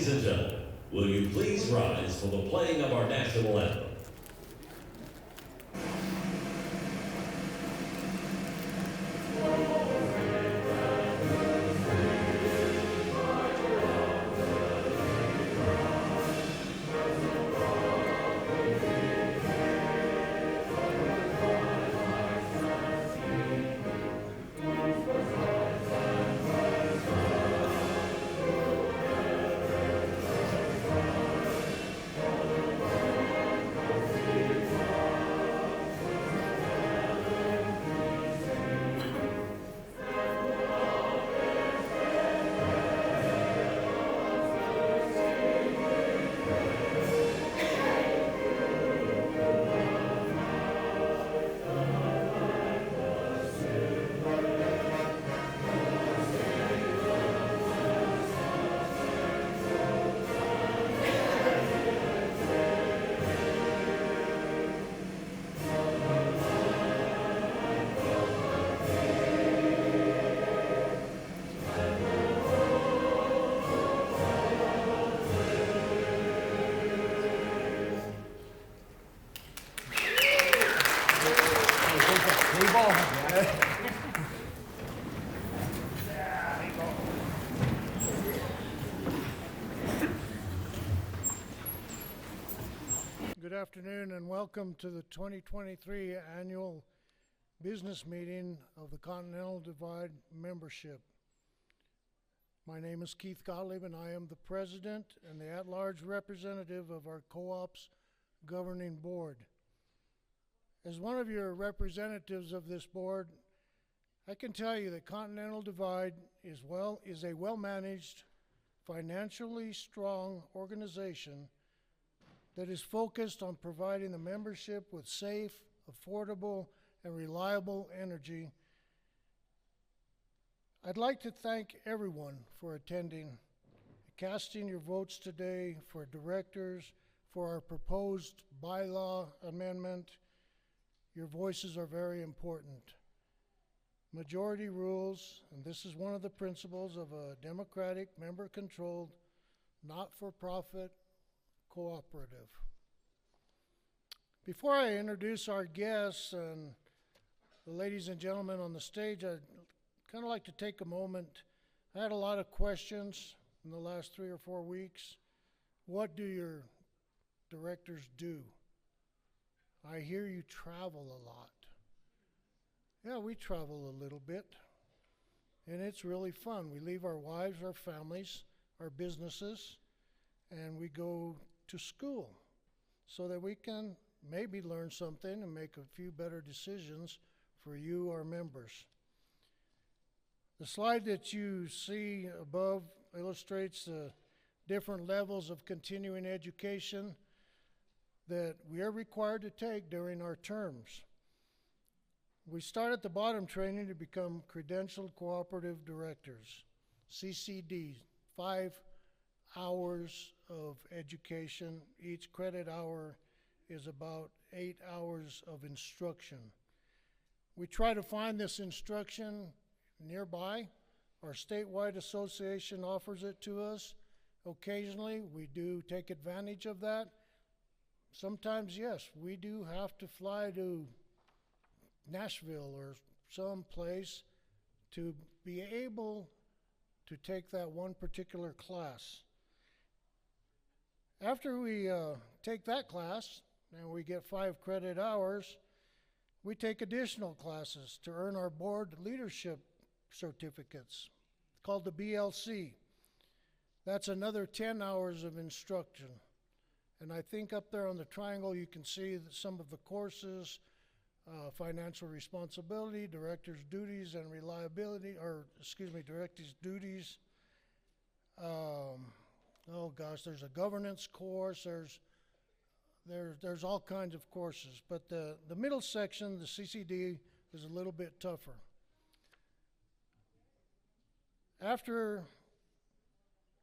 Ladies and gentlemen, will you please rise for the playing of our national anthem? Good afternoon and welcome to the 2023 annual business meeting of the Continental Divide membership. My name is Keith Gottlieb and I am the president and the at-large representative of our co-op's governing board. As one of your representatives of this board, I can tell you that Continental Divide is a well-managed, financially strong organization that is focused on providing the membership with safe, affordable, and reliable energy. I'd like to thank everyone for attending, casting your votes today for directors, for our proposed bylaw amendment. Your voices are very important. Majority rules, and this is one of the principles of a democratic, member-controlled, not-for-profit cooperative. Before I introduce our guests and the ladies and gentlemen on the stage, I'd kind of like to take a moment. I had a lot of questions in the last 3 or 4 weeks. What do your directors do? I hear you travel a lot. Yeah, we travel a little bit, and it's really fun. We leave our wives, our families, our businesses, and we go to school so that we can maybe learn something and make a few better decisions for you, our members. The slide that you see above illustrates the different levels of continuing education that we are required to take during our terms. We start at the bottom, training to become Credentialed Cooperative Directors, CCD, 5 hours of education. Each credit hour is about 8 hours of instruction. We try to find this instruction nearby. Our statewide association offers it to us. Occasionally, we do take advantage of that. Sometimes, yes, we do have to fly to Nashville or some place to be able to take that one particular class. After we take that class and we get 5 credit hours, we take additional classes to earn our board leadership certificates called the BLC. That's another 10 hours of instruction. And I think up there on the triangle you can see that some of the courses, financial responsibility, director's duties and reliability, director's duties. Oh gosh, there's a governance course, there's all kinds of courses, but the middle section, the CCD, is a little bit tougher. After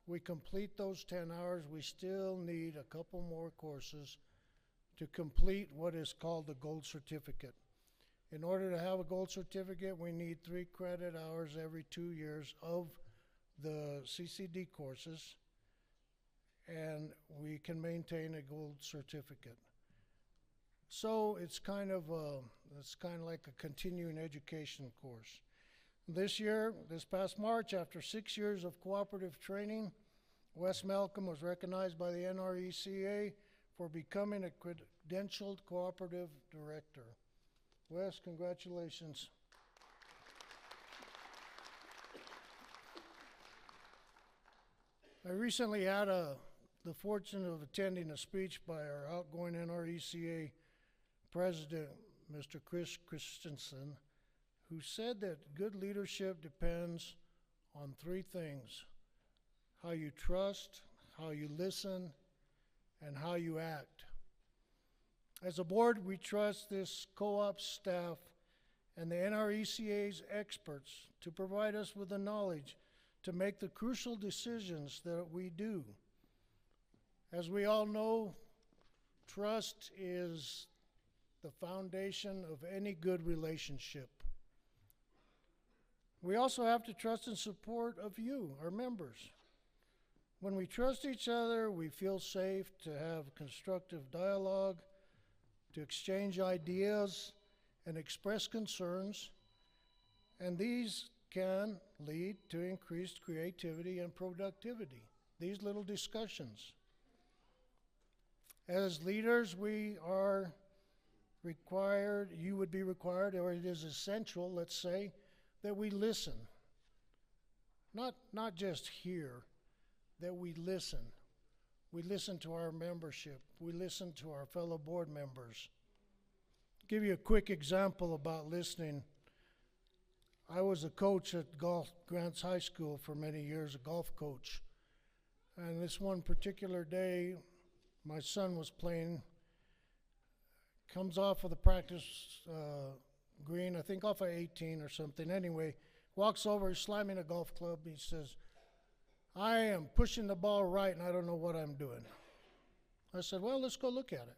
we complete those 10 hours, we still need a couple more courses to complete what is called the gold certificate. In order to have a gold certificate, we need 3 credit hours every 2 years of the CCD courses. and we can maintain a gold certificate. So it's kind of like a continuing education course. This past March, after 6 years of cooperative training, Wes Malcolm was recognized by the NRECA for becoming a credentialed cooperative director. Wes, congratulations. I recently had the fortune of attending a speech by our outgoing NRECA president, Mr. Chris Christensen, who said that good leadership depends on three things: how you trust, how you listen, and how you act. As a board, we trust this co-op staff and the NRECA's experts to provide us with the knowledge to make the crucial decisions that we do. As we all know, trust is the foundation of any good relationship. We also have to trust and support of you, our members. When we trust each other, we feel safe to have constructive dialogue, to exchange ideas and express concerns, and these can lead to increased creativity and productivity, these little discussions. As leaders, we are required, you would be required, or it is essential, let's say, that we listen. Not just hear, that we listen. We listen to our membership. We listen to our fellow board members. Give you a quick example about listening. I was a coach at Grants High School for many years, a golf coach. And this one particular day, my son was playing, comes off of the practice green, I think off of 18 or something. Anyway, walks over, he's slamming a golf club. He says, "I am pushing the ball right and I don't know what I'm doing." I said, "Well, let's go look at it."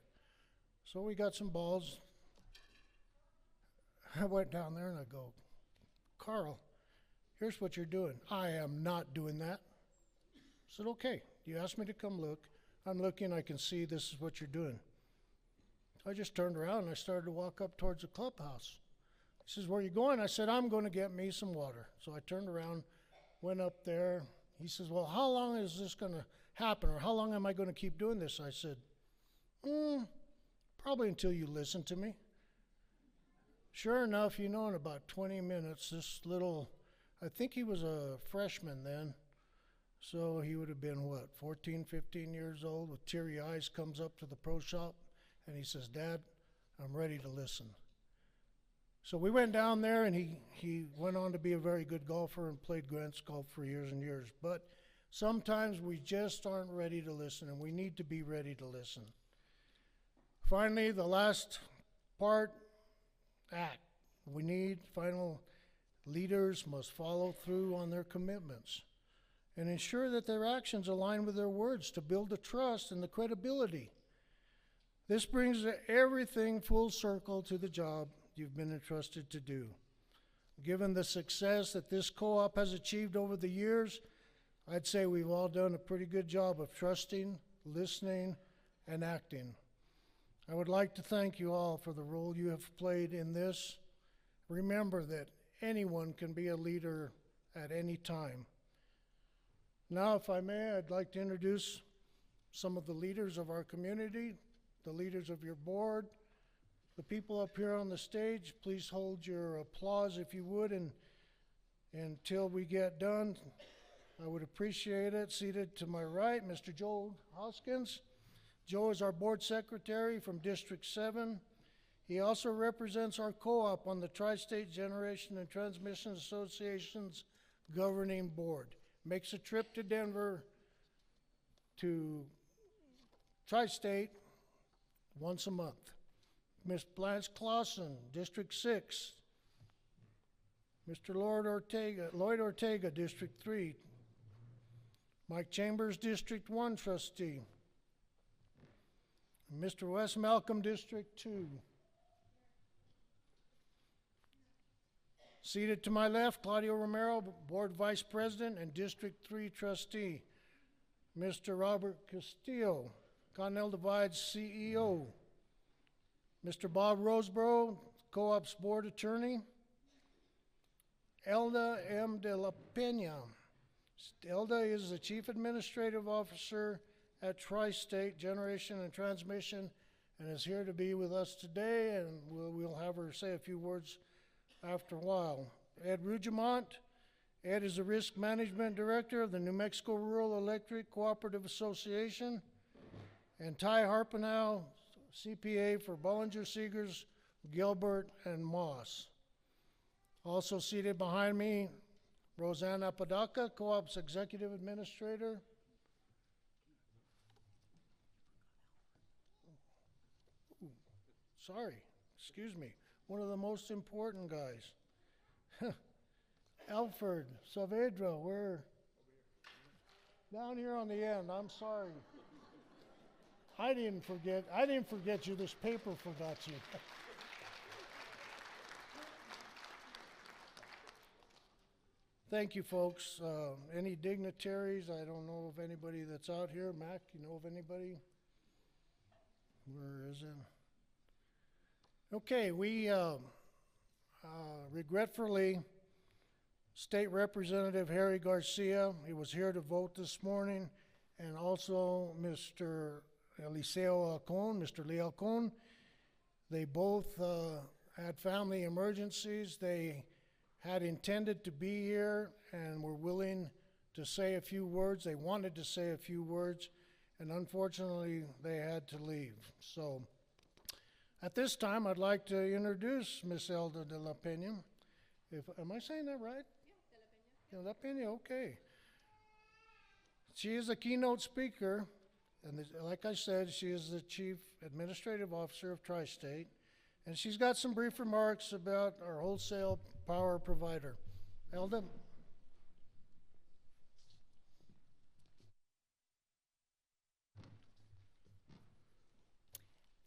So we got some balls. I went down there and I go, "Carl, here's what you're doing." "I am not doing that." I said, "Okay, you asked me to come look. I'm looking, I can see this is what you're doing." I just turned around and I started to walk up towards the clubhouse. He says, "Where are you going?" I said, "I'm going to get me some water." So I turned around, went up there. He says, "Well, how long is this going to happen, or how long am I going to keep doing this?" I said, "Probably until you listen to me." Sure enough, in about 20 minutes, this little, I think he was a freshman then, so he would have been, 14, 15 years old, with teary eyes, comes up to the pro shop, and he says, "Dad, I'm ready to listen." So we went down there, and he went on to be a very good golfer and played Grants golf for years and years. But sometimes we just aren't ready to listen, and we need to be ready to listen. Finally, the last part, act. Leaders must follow through on their commitments and ensure that their actions align with their words to build the trust and the credibility. This brings everything full circle to the job you've been entrusted to do. Given the success that this co-op has achieved over the years, I'd say we've all done a pretty good job of trusting, listening, and acting. I would like to thank you all for the role you have played in this. Remember that anyone can be a leader at any time. Now, if I may, I'd like to introduce some of the leaders of our community, the leaders of your board, the people up here on the stage. Please hold your applause, if you would, until we get done. I would appreciate it. Seated to my right, Mr. Joe Hoskins. Joe is our board secretary from District 7. He also represents our co-op on the Tri-State Generation and Transmission Association's governing board. Makes a trip to Denver to Tri-State once a month. Ms. Blanche Clausen, District 6. Mr. Lloyd Ortega, District 3. Mike Chambers, District 1 trustee. Mr. Wes Malcolm, District 2. Seated to my left, Claudio Romero, Board Vice President and District 3 trustee. Mr. Robert Castillo, Continental Divide's CEO. Mr. Bob Roseborough, Co-op's Board Attorney. Elda M. de la Pena. Elda is the Chief Administrative Officer at Tri-State Generation and Transmission and is here to be with us today, and we'll have her say a few words after a while. Ed Rugimont. Ed is the Risk Management Director of the New Mexico Rural Electric Cooperative Association. And Ty Harpenow, CPA for Bollinger Seegers, Gilbert, and Moss. Also seated behind me, Roseanne Apodaca, Co-op's Executive Administrator. Ooh, sorry, excuse me. One of the most important guys. Alfred Saavedra, we're down here on the end. I'm sorry. I didn't forget you. This paper forgot you. Thank you, folks. Any dignitaries? I don't know of anybody that's out here. Mac, you know of anybody? Where is it? Okay, we regretfully, State Representative Harry Garcia, he was here to vote this morning, and also Mr. Eliseo Alcon, Mr. Lee Alcon. They both had family emergencies. They had intended to be here and were willing to say a few words. They wanted to say a few words, and unfortunately, they had to leave. So, at this time, I'd like to introduce Ms. Elda de la Pena. Am I saying that right? Yeah, de la Pena. De la Pena, okay. She is a keynote speaker, and like I said, she is the Chief Administrative Officer of Tri-State, and she's got some brief remarks about our wholesale power provider. Elda?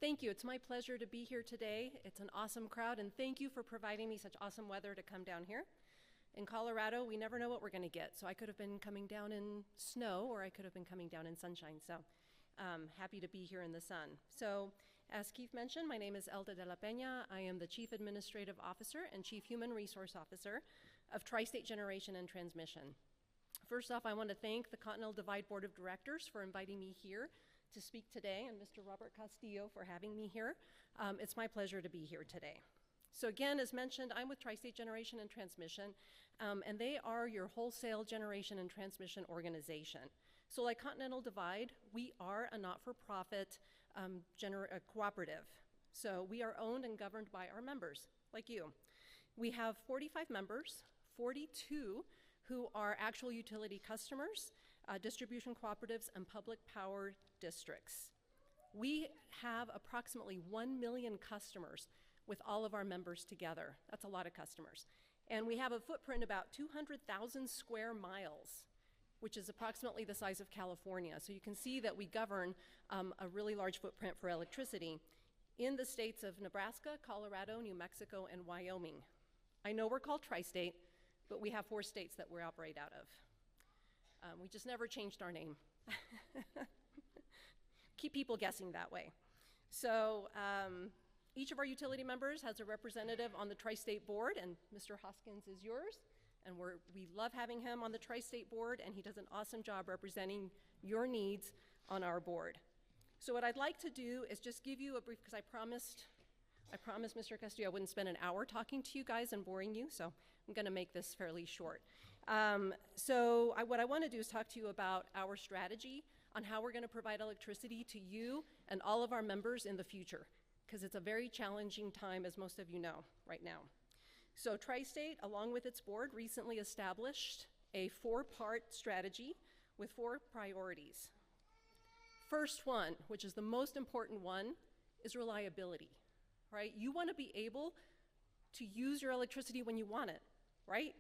Thank you. It's my pleasure to be here today. It's an awesome crowd, and thank you for providing me such awesome weather to come down here. In Colorado, we never know what we're going to get, so I could have been coming down in snow, or I could have been coming down in sunshine, so happy to be here in the sun. So, as Keith mentioned, my name is Elda de la Pena. I am the Chief Administrative Officer and Chief Human Resource Officer of Tri-State Generation and Transmission. First off, I want to thank the Continental Divide Board of Directors for inviting me here to speak today, and Mr. Robert Castillo for having me here. It's my pleasure to be here today. So again, as mentioned, I'm with Tri-State Generation and Transmission, and they are your wholesale generation and transmission organization. So like Continental Divide, we are a not-for-profit cooperative. So we are owned and governed by our members, like you. We have 45 members, 42 who are actual utility customers, distribution cooperatives, and public power districts. We have approximately 1 million customers with all of our members together. That's a lot of customers. And we have a footprint about 200,000 square miles, which is approximately the size of California. So you can see that we govern a really large footprint for electricity in the states of Nebraska, Colorado, New Mexico, and Wyoming. I know we're called Tri-State, but we have 4 states that we operate out of. We just never changed our name. Keep people guessing that way. So each of our utility members has a representative on the Tri-State board, and Mr. Hoskins is yours. And we love having him on the Tri-State board, and he does an awesome job representing your needs on our board. So what I'd like to do is just give you a brief, because I promised Mr. Castillo I wouldn't spend an hour talking to you guys and boring you, so I'm gonna make this fairly short. What I wanna do is talk to you about our strategy on how we're gonna provide electricity to you and all of our members in the future, because it's a very challenging time, as most of you know right now. So Tri-State, along with its board, recently established a 4-part strategy with 4 priorities. First one, which is the most important one, is reliability, right? You want to be able to use your electricity when you want it, right?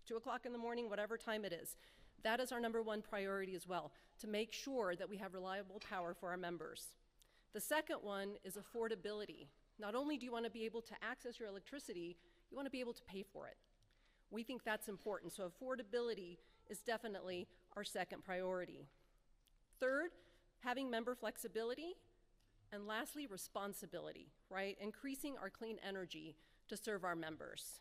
2 o'clock in the morning, whatever time it is. That is our #1 priority as well, to make sure that we have reliable power for our members. The second one is affordability. Not only do you want to be able to access your electricity, you want to be able to pay for it. We think that's important, so affordability is definitely our second priority. Third, having member flexibility. And lastly, responsibility, right? Increasing our clean energy to serve our members.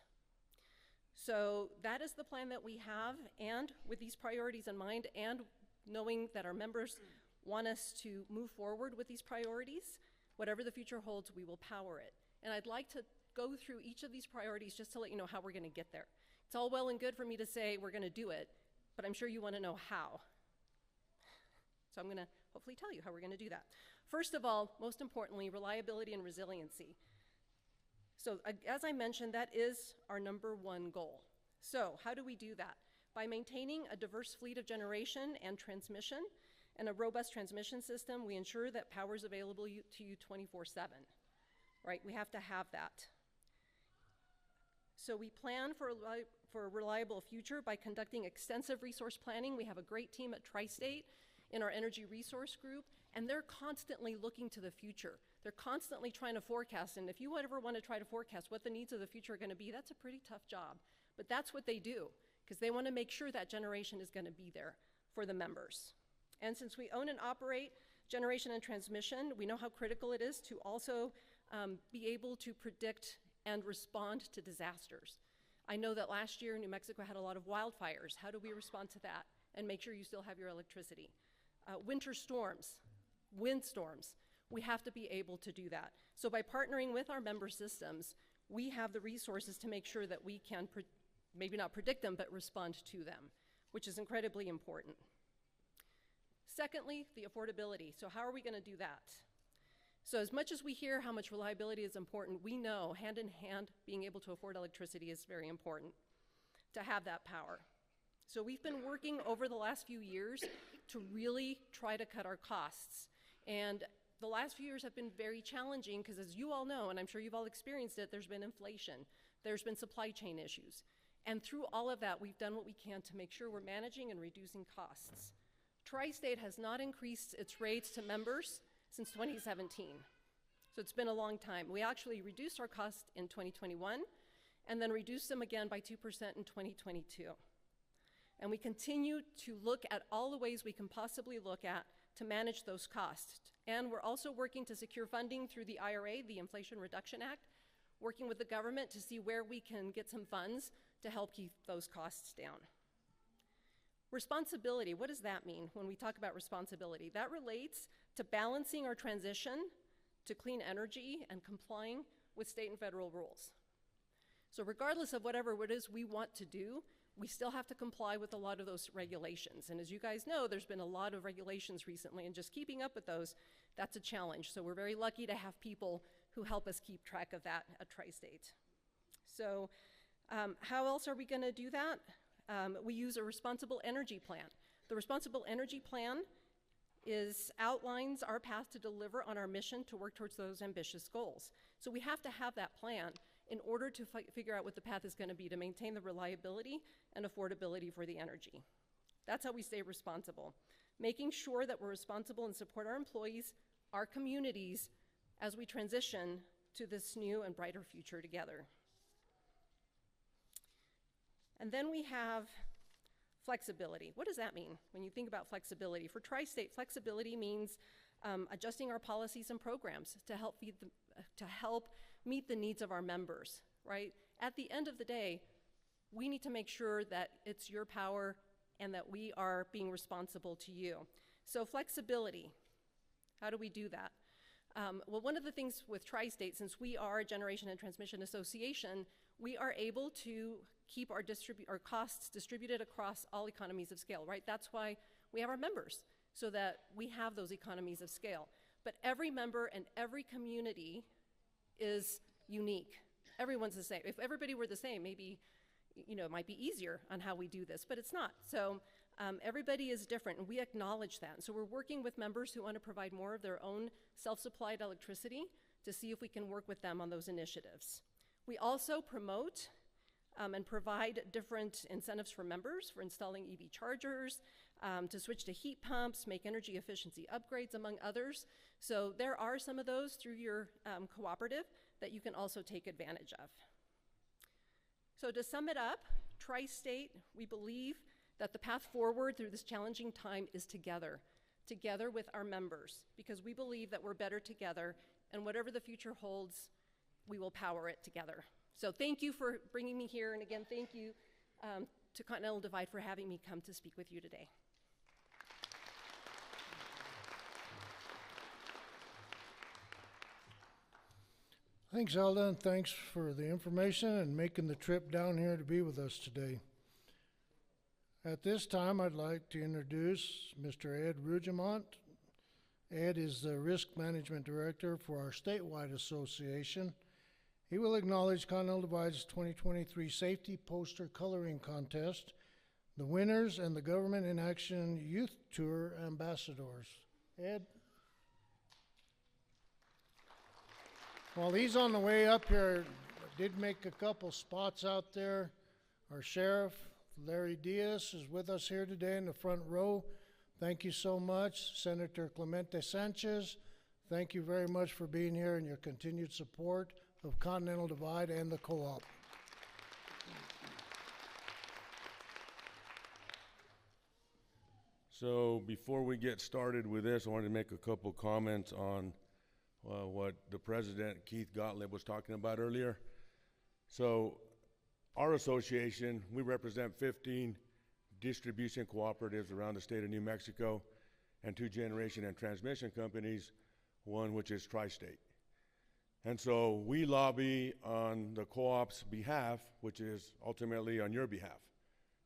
So that is the plan that we have, and with these priorities in mind, and knowing that our members want us to move forward with these priorities, whatever the future holds, we will power it. And I'd like to go through each of these priorities just to let you know how we're gonna get there. It's all well and good for me to say we're gonna do it, but I'm sure you wanna know how. So I'm gonna hopefully tell you how we're gonna do that. First of all, most importantly, reliability and resiliency. So as I mentioned, that is our #1 goal. So how do we do that? By maintaining a diverse fleet of generation and transmission and a robust transmission system, we ensure that power is available to you 24/7, right? We have to have that. So we plan for a reliable future by conducting extensive resource planning. We have a great team at Tri-State in our energy resource group, and they're constantly looking to the future. They're constantly trying to forecast, and if you ever want to try to forecast what the needs of the future are going to be, that's a pretty tough job. But that's what they do, because they want to make sure that generation is going to be there for the members. And since we own and operate generation and transmission, we know how critical it is to also be able to predict and respond to disasters. I know that last year New Mexico had a lot of wildfires. How do we respond to that and make sure you still have your electricity? Winter storms, windstorms, we have to be able to do that. So by partnering with our member systems, we have the resources to make sure that we can maybe not predict them, but respond to them, which is incredibly important. Secondly, the affordability. So how are we gonna do that? So as much as we hear how much reliability is important, we know hand in hand being able to afford electricity is very important to have that power. So we've been working over the last few years to really try to cut our costs. And the last few years have been very challenging because, as you all know, and I'm sure you've all experienced it, there's been inflation, there's been supply chain issues. And through all of that, we've done what we can to make sure we're managing and reducing costs. Tri-State has not increased its rates to members since 2017. So it's been a long time. We actually reduced our costs in 2021 and then reduced them again by 2% in 2022. And we continue to look at all the ways we can possibly look at to manage those costs. And we're also working to secure funding through the IRA, the Inflation Reduction Act, working with the government to see where we can get some funds to help keep those costs down. Responsibility, what does that mean when we talk about responsibility? That relates to balancing our transition to clean energy and complying with state and federal rules. So regardless of whatever it is we want to do, we still have to comply with a lot of those regulations. And as you guys know, there's been a lot of regulations recently, and just keeping up with those, that's a challenge. So we're very lucky to have people who help us keep track of that at Tri-State. So how else are we gonna do that? We use a responsible energy plan. The responsible energy plan outlines our path to deliver on our mission to work towards those ambitious goals. So we have to have that plan in order to figure out what the path is gonna be to maintain the reliability and affordability for the energy. That's how we stay responsible. Making sure that we're responsible and support our employees, our communities, as we transition to this new and brighter future together. And then we have flexibility. What does that mean when you think about flexibility? For Tri-State, flexibility means adjusting our policies and programs to help meet the needs of our members, right? At the end of the day, we need to make sure that it's your power and that we are being responsible to you. So flexibility, how do we do that? Well, one of the things with Tri-State, since we are a generation and transmission association, we are able to keep our costs distributed across all economies of scale, right? That's why we have our members, so that we have those economies of scale. But every member and every community is unique. Everyone's the same. If everybody were the same, maybe, it might be easier on how we do this, but it's not. So everybody is different, and we acknowledge that. So we're working with members who want to provide more of their own self-supplied electricity to see if we can work with them on those initiatives. We also promote and provide different incentives for members for installing EV chargers, to switch to heat pumps, make energy efficiency upgrades, among others. So there are some of those through your cooperative that you can also take advantage of. So to sum it up, Tri-State, we believe that the path forward through this challenging time is together. together with our members, because we believe that we're better together, and whatever the future holds, we will power it together. So thank you for bringing me here, and again, thank you to Continental Divide for having me come to speak with you today. Thanks, Zelda, and thanks for the information and making the trip down here to be with us today. At this time, I'd like to introduce Mr. Ed Rugemont. Ed is the Risk Management Director for our statewide association. He will acknowledge Continental Divide's 2023 Safety Poster Coloring Contest, the winners, and the Government in Action Youth Tour ambassadors. Ed? While he's on the way up here, I did make a couple spots out there. Our sheriff, Larry Diaz, is with us here today in the front row. Thank you so much. Senator Clemente Sanchez, thank you very much for being here and your continued support of Continental Divide and the co-op. So before we get started with this, I wanted to make a couple comments on what the president, Keith Gottlieb, was talking about earlier. So our association, we represent 15 distribution cooperatives around the state of New Mexico and 2 generation and transmission companies, one which is Tri-State. And so we lobby on the co-op's behalf, which is ultimately on your behalf,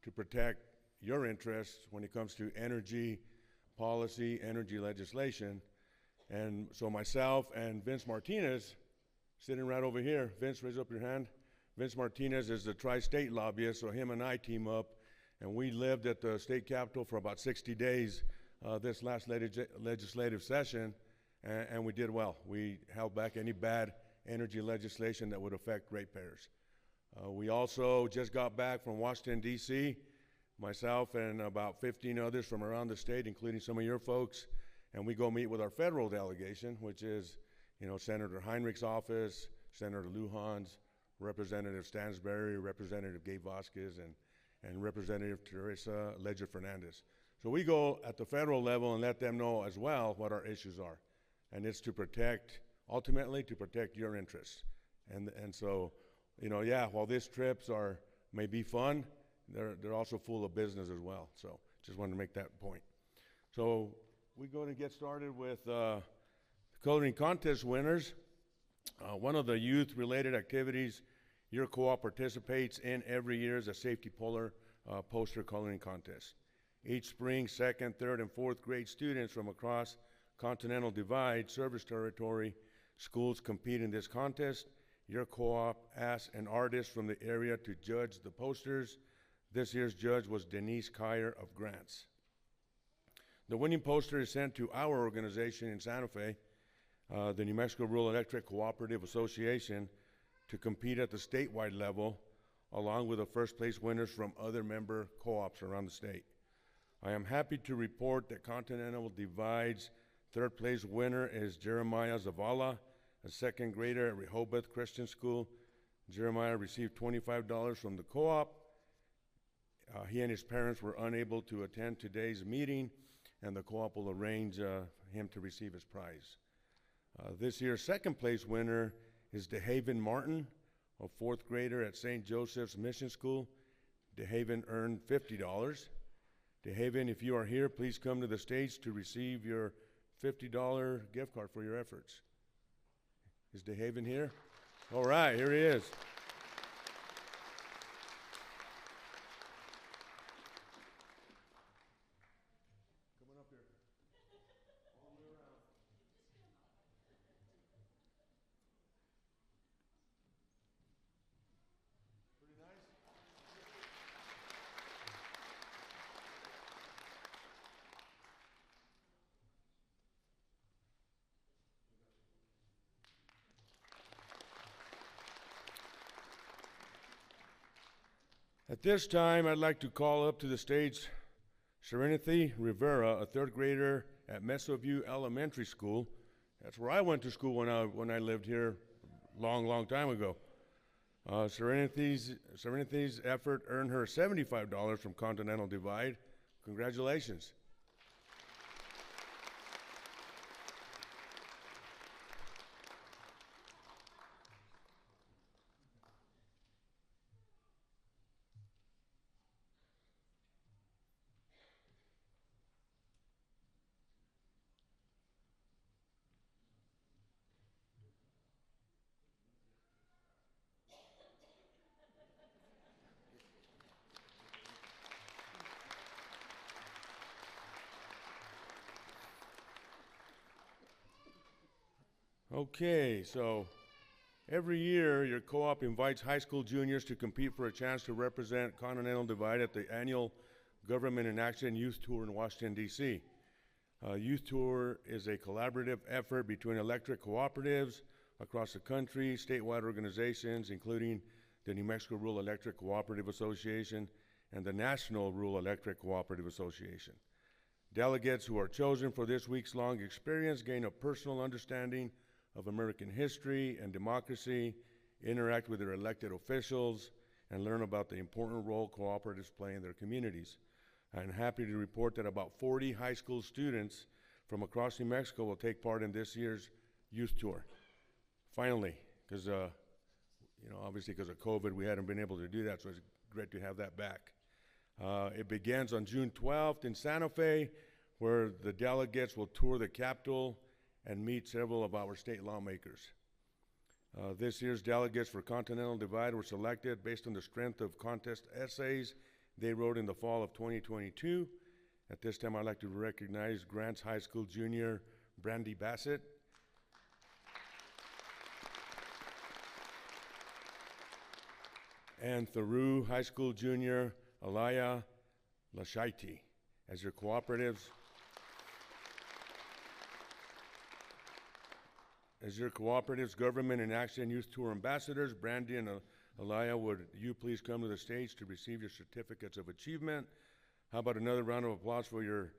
to protect your interests when it comes to energy policy, energy legislation. And so myself and Vince Martinez, sitting right over here, Vince, raise up your hand. Vince Martinez is the Tri-State lobbyist, so him and I team up, and we lived at the state capitol for about 60 days this last legislative session, and we did well. We held back any bad energy legislation that would affect ratepayers. We also just got back from Washington, D.C., myself and about 15 others from around the state, including some of your folks, and we go meet with our federal delegation, which is, Senator Heinrich's office, Senator Lujan's, Representative Stansberry, Representative Gabe Vasquez, and Representative Teresa Ledger Fernandez. So we go at the federal level and let them know as well what our issues are. And it's to protect, ultimately to protect your interests. And so, while these trips may be fun, they're also full of business as well. So just wanted to make that point. So we're going to get started with the coloring contest winners. One of the youth-related activities your co-op participates in every year is a safety poster coloring contest. Each spring, 2nd, 3rd, and 4th grade students from across Continental Divide service territory schools compete in this contest. Your co-op asks an artist from the area to judge the posters. This year's judge was Denise Kyer of Grants. The winning poster is sent to our organization in Santa Fe, the New Mexico Rural Electric Cooperative Association, to compete at the statewide level, along with the first place winners from other member co-ops around the state. I am happy to report that Continental Divide's 3rd place winner is Jeremiah Zavala, a 2nd grader at Rehoboth Christian School. Jeremiah received $25 from the co-op. He and his parents were unable to attend today's meeting, and the co-op will arrange him to receive his prize. This year's 2nd place winner is DeHaven Martin, a 4th grader at St. Joseph's Mission School. DeHaven earned $50. DeHaven, if you are here, please come to the stage to receive your $50 gift card for your efforts. Is DeHaven here? All right, here he is. Coming up here. All the way around. Pretty nice? At this time, I'd like to call up to the stage Serenity Rivera, a 3rd grader at Mesoview Elementary School. That's where I went to school when I lived here long time ago. Serenity's effort earned her $75 from Continental Divide. Congratulations. Okay, so every year your co-op invites high school juniors to compete for a chance to represent Continental Divide at the annual Government in Action Youth Tour in Washington, D.C. Youth Tour is a collaborative effort between electric cooperatives across the country, statewide organizations, including the New Mexico Rural Electric Cooperative Association and the National Rural Electric Cooperative Association. Delegates who are chosen for this week's-long experience gain a personal understanding of American history and democracy, interact with their elected officials, and learn about the important role cooperatives play in their communities. I'm happy to report that about 40 high school students from across New Mexico will take part in this year's youth tour. Finally, because obviously because of COVID, we hadn't been able to do that, so it's great to have that back. It begins on June 12th in Santa Fe, where the delegates will tour the Capitol and meet several of our state lawmakers. This year's delegates for Continental Divide were selected based on the strength of contest essays they wrote in the fall of 2022. At this time, I'd like to recognize Grants High School junior Brandy Bassett, and Thoreau High School junior Alaya Lashaiti as your cooperatives. As your cooperatives, Government in Action Youth Tour ambassadors, Brandy and Alaya, would you please come to the stage to receive your certificates of achievement? How about another round of applause for your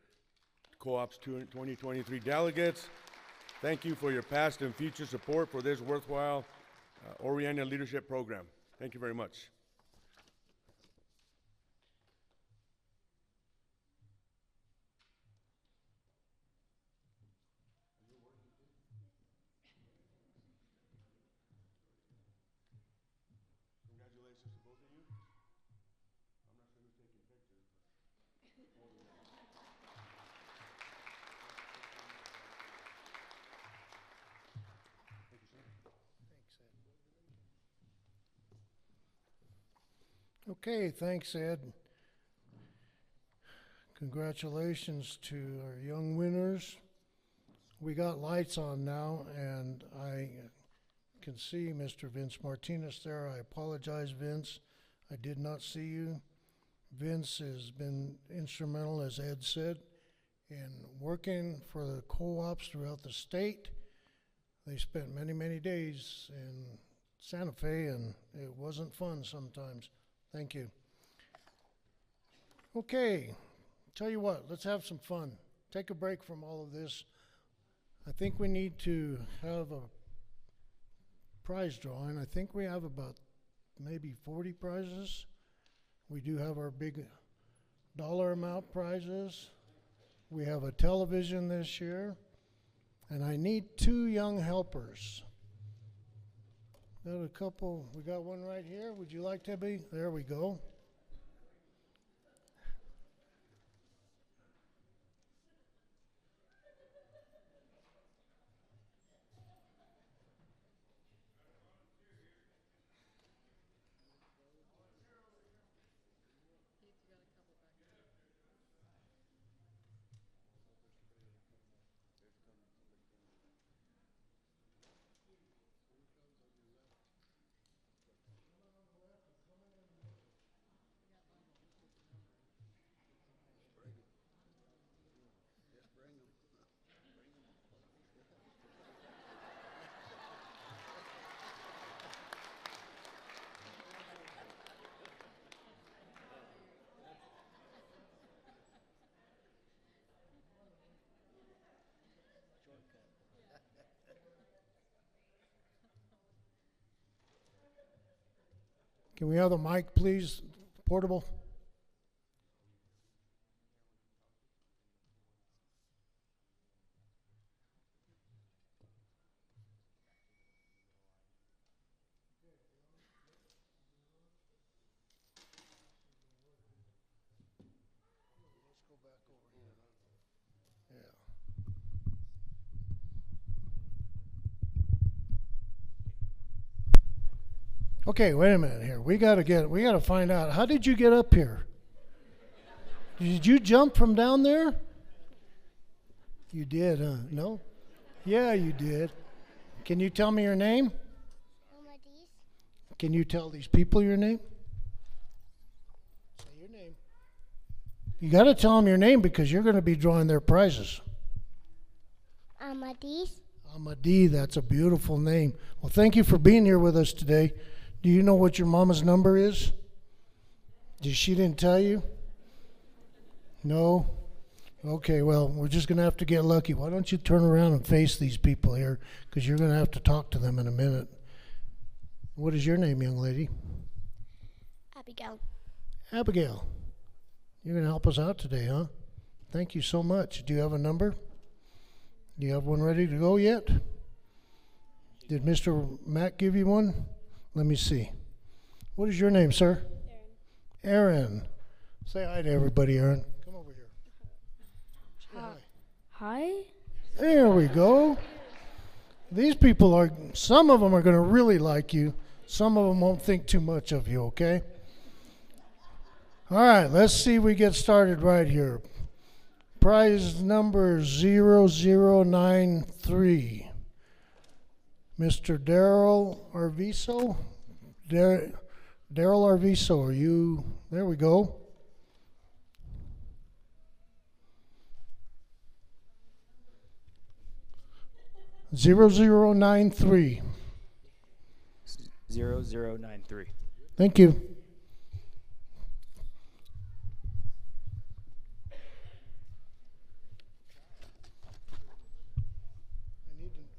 Co-ops 2023 delegates? Thank you for your past and future support for this worthwhile oriented leadership program. Thank you very much. Congratulations to both of you. I'm not sure who's taking pictures, Thank you, sir. Okay, thanks, Ed. Congratulations to our young winners. We got lights on now, and I can see Mr. Vince Martinez there. I apologize, Vince. I did not see you. Vince has been instrumental, as Ed said, in working for the co-ops throughout the state. They spent many, many days in Santa Fe, and it wasn't fun sometimes. Thank you. Okay, tell you what, let's have some fun. Take a break from all of this. I think we need to have a prize drawing. I think we have about maybe 40 prizes. We do have our big dollar amount prizes. We have a television this year, and I need 2 young helpers. Got a couple, we got one right here. Would you like to be? There we go. Can we have the mic, please? Portable. Let's go back over here. Yeah. Okay, wait a minute here. We gotta find out, how did you get up here? Did you jump from down there? You did, huh? No? Yeah, you did. Can you tell me your name? Amadis. Can you tell these people your name? Say your name. You got to tell them your name because you're going to be drawing their prizes. Amadis. Amadi, that's a beautiful name. Well, thank you for being here with us today. Do you know what your mama's number is? She didn't tell you? No? Okay, well, we're just going to have to get lucky. Why don't you turn around and face these people here, because you're going to have to talk to them in a minute. What is your name, young lady? Abigail. Abigail. You're going to help us out today, huh? Thank you so much. Do you have a number? Do you have one ready to go yet? Did Mr. Matt give you one? Let me see. What is your name, sir? Aaron. Aaron. Say hi to everybody, Aaron. Come over here. Say hi. Hi. There we go. These people are, some of them are going to really like you. Some of them won't think too much of you, okay? All right, let's see if we get started right here. Prize number 0093. Mr. Daryl Arviso. Daryl Arviso, are you, there we go. Zero 0093. 0093. Thank you.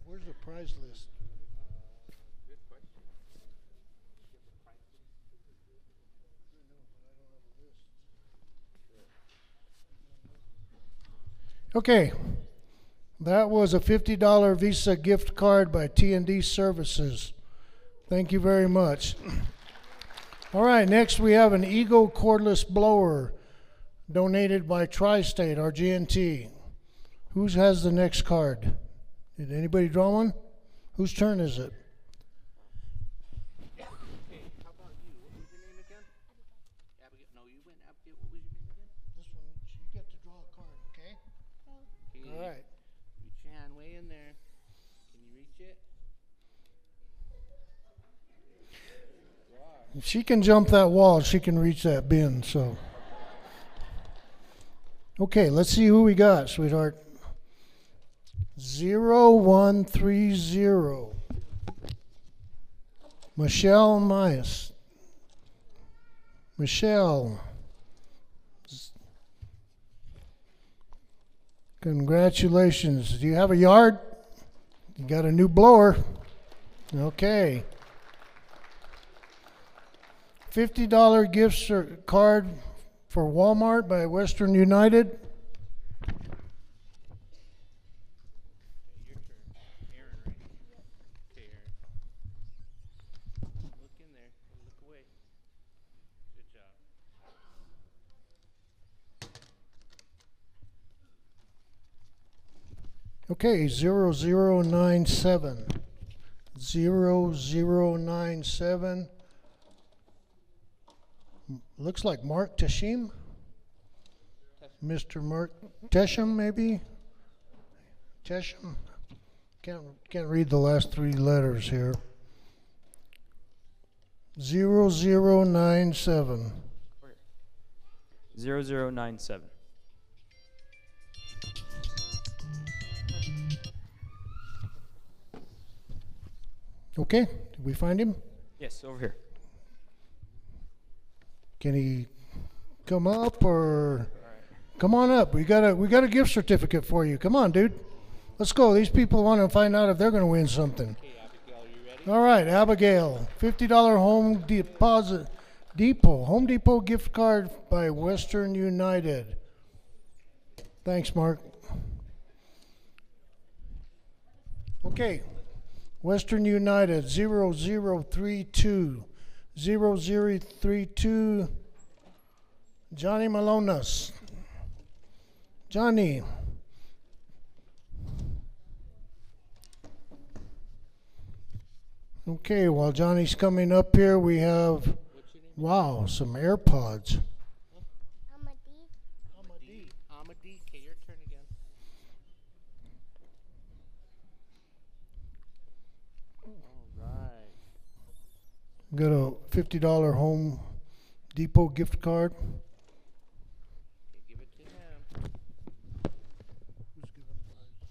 Where's the prize list? Okay, that was a $50 Visa gift card by T&D Services. Thank you very much. All right, next we have an Ego cordless blower donated by Tri-State, our GNT. Who has the next card? Did anybody draw one? Whose turn is it? How about you? What was your name again? Abigail. No, you went Abigail. What was your name again? This one, you get to draw a card, okay? Okay. All right. Reach your hand way in there. Can you reach it? If she can jump that wall, she can reach that bin, so. Okay, let's see who we got, sweetheart. 0130. Michelle Myers. Michelle. Congratulations. Do you have a yard? You got a new blower. Okay. $50 gift card for Walmart by Western United. Your turn. Aaron, right? Okay, Aaron. Look in there. Look away. Good job. Okay, 0097. 0097. Looks like Mark Teshim. Mr. Mark Teshim, maybe? Teshim? Can't read the last three letters here. 0097. 0097. Okay, did we find him? Yes, over here. Can he come up or come on up? We got a gift certificate for you. Come on, dude. Let's go. These people want to find out if they're going to win something. Okay, Abigail, you ready? All right, Abigail, $50 Home Depot gift card by Western United. Thanks, Mark. Okay, Western United 0032. 0032. Johnny Malonas. Johnny. Okay, while Johnny's coming up here, we have, wow, some AirPods. Amadis. Amadi. Okay, your turn again. Got a $50 Home Depot gift card. Okay, give it to him. Who's giving the prize?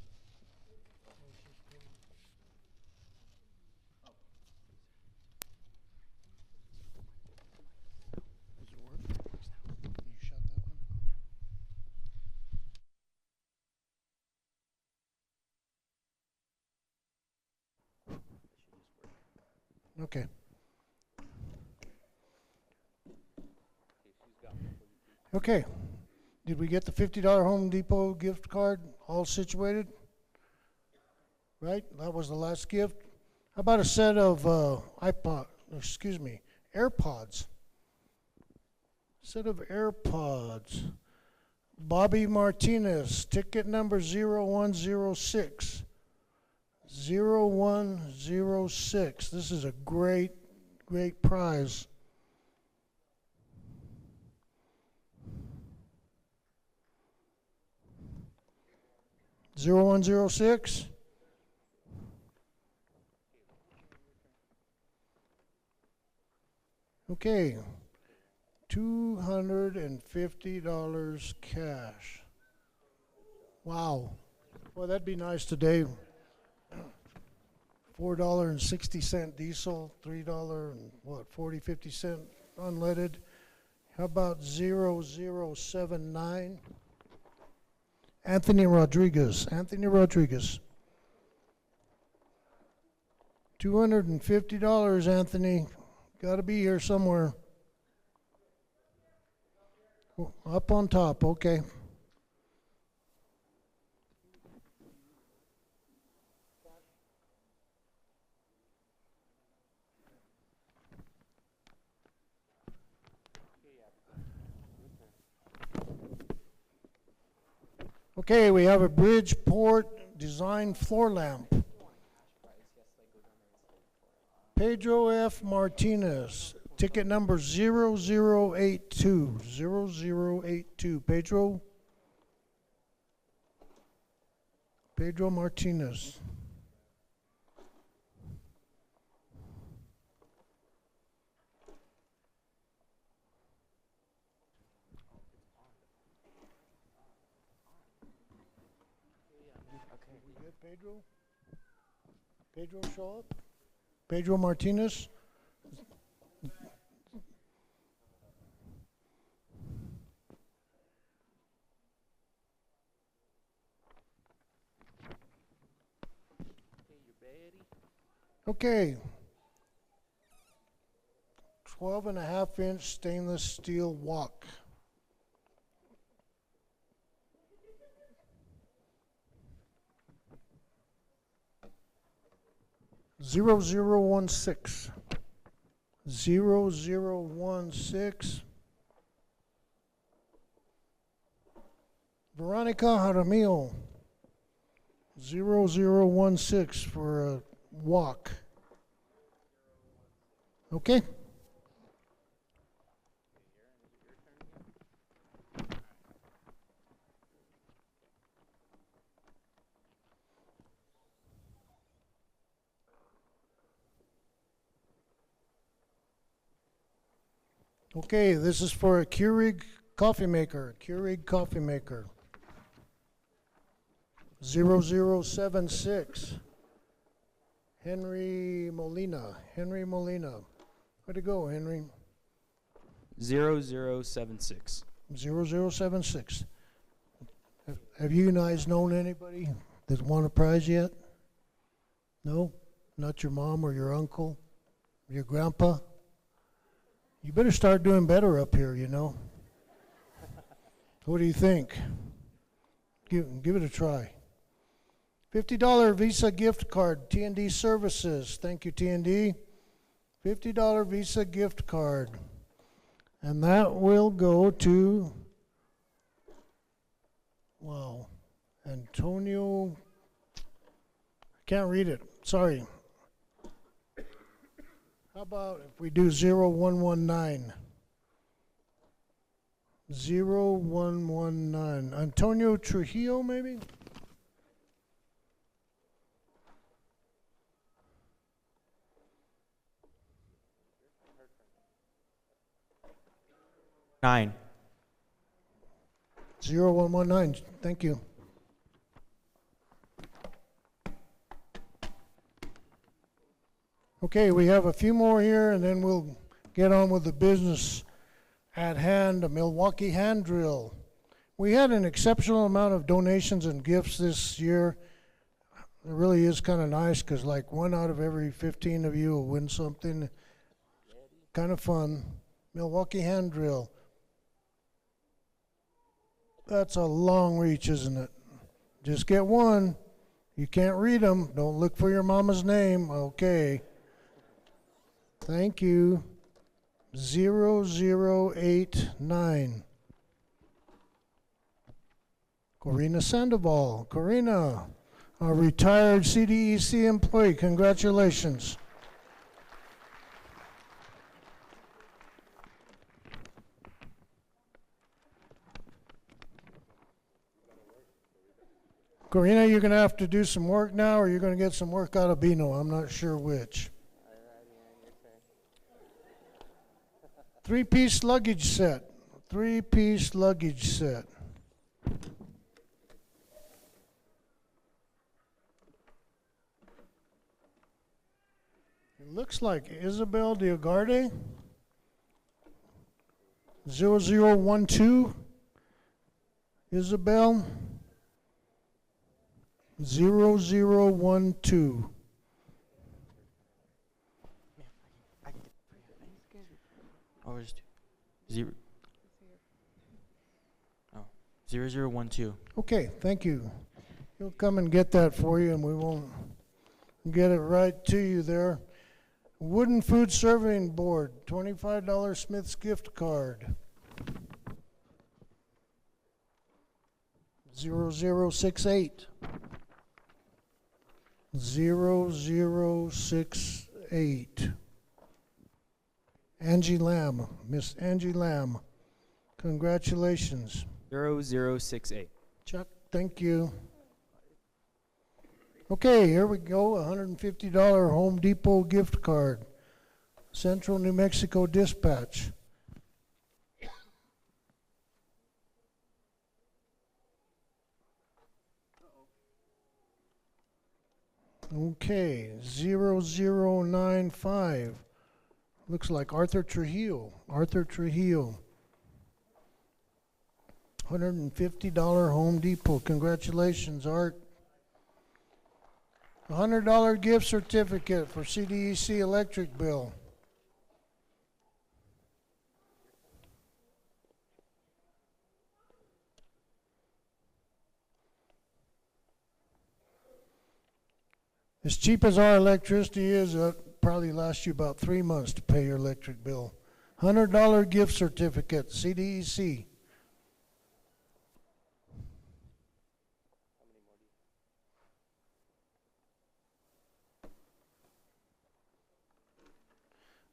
Does it work? You shut that one? Okay. Okay. Did we get the $50 Home Depot gift card all situated? Right? That was the last gift. How about a set of AirPods? Set of AirPods. Bobby Martinez, ticket number 0106. 0106. This is a great prize. Zero 0106. Okay, $250 cash. Wow. Well, that'd be nice today. $4.60 diesel, $3 and what, 50 cent unleaded. How about 0079? Anthony Rodriguez. $250, Anthony. Got to be here somewhere. Oh, up on top, okay. Okay, we have a Bridgeport design floor lamp. Pedro F. Martinez, ticket number 0082. 0082. Pedro Martinez. We good, Pedro? Pedro show up? Pedro Martinez? Okay. 12.5-inch stainless steel wok. Zero 0016. Veronica Jaramillo. 0016 for a wok. Okay. Okay, this is for a Keurig coffee maker. 0076. Henry Molina. Where'd it go, Henry? 0076. 0076. Have you guys known anybody that won a prize yet? No? Not your mom or your uncle? Your grandpa? You better start doing better up here, you know. What do you think? Give it a try. $50 Visa gift card, T&D Services. Thank you, T&D. $50 Visa gift card. And that will go to, wow, Antonio, I can't read it, sorry. How about if we do 0119? 0119. Antonio Trujillo, maybe? 9. 0119, thank you. Okay, we have a few more here, and then we'll get on with the business at hand, a Milwaukee hand drill. We had an exceptional amount of donations and gifts this year. It really is kind of nice, because like 1 out of every 15 of you will win something. Kind of fun. Milwaukee hand drill. That's a long reach, isn't it? Just get one. You can't read them. Don't look for your mama's name. Okay. Thank you. 0089. Corina Sandoval. Corina, a retired CDEC employee. Congratulations. Corina, you're going to have to do some work now, or you're going to get some work out of Bino. I'm not sure which. 3-piece luggage set. 3-piece luggage set. It looks like Isabel Diagarde. 0012. Isabel. 0012. Oh, there's 0. Oh, 0012. Okay, thank you. He'll come and get that for you, and we won't get it right to you there. Wooden food serving board, $25 Smith's gift card. 0068. 0068. Angie Lamb, Miss Angie Lamb. Congratulations. 0068. Chuck, thank you. Okay, here we go, $150 Home Depot gift card. Central New Mexico Dispatch. Okay, 0095. Looks like Arthur Trujillo. Arthur Trujillo. $150 Home Depot. Congratulations, Art. $100 gift certificate for CDEC electric bill. As cheap as our electricity is, probably lasts you about 3 months to pay your electric bill. $100 gift certificate, CDEC.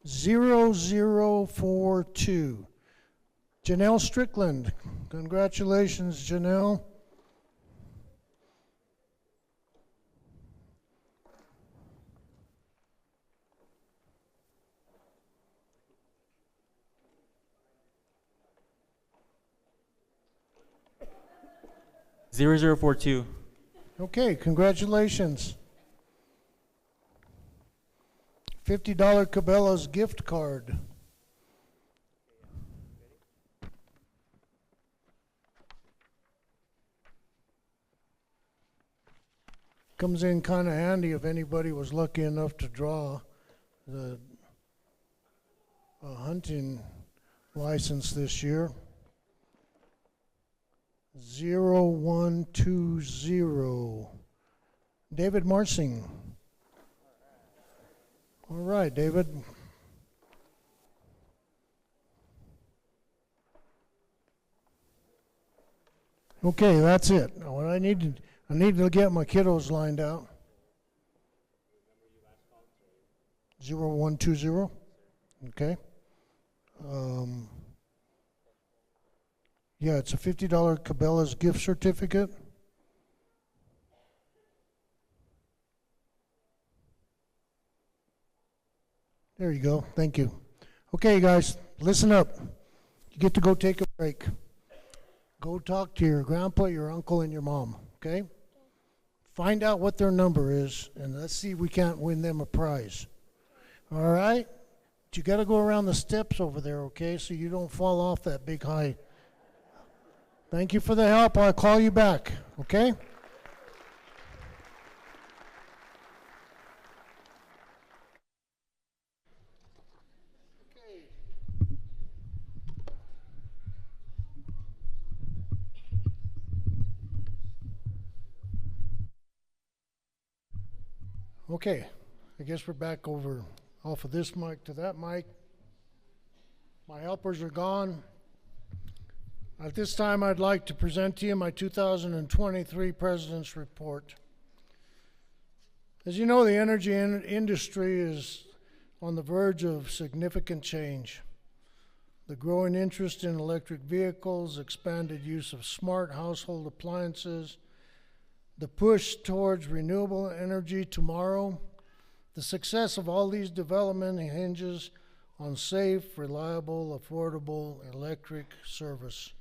Zero 0042. Janelle Strickland. Congratulations, Janelle. Zero 0042. Okay, congratulations. $50 Cabela's gift card. Comes in kind of handy if anybody was lucky enough to draw a hunting license this year. 0120. David Marsing. All right, David. Okay, that's it. Now, what I need to get my kiddos lined out. 0120. Okay. Yeah, it's a $50 Cabela's gift certificate. There you go. Thank you. Okay, guys, listen up. You get to go take a break. Go talk to your grandpa, your uncle, and your mom, okay? Find out what their number is, and let's see if we can't win them a prize. All right? But you got to go around the steps over there, okay, so you don't fall off that big high. Thank you for the help. I'll call you back, okay? Okay, I guess we're back over off of this mic to that mic. My helpers are gone. At this time, I'd like to present to you my 2023 President's Report. As you know, the energy industry is on the verge of significant change. The growing interest in electric vehicles, expanded use of smart household appliances, the push towards renewable energy tomorrow, the success of all these development hinges on safe, reliable, affordable electric service.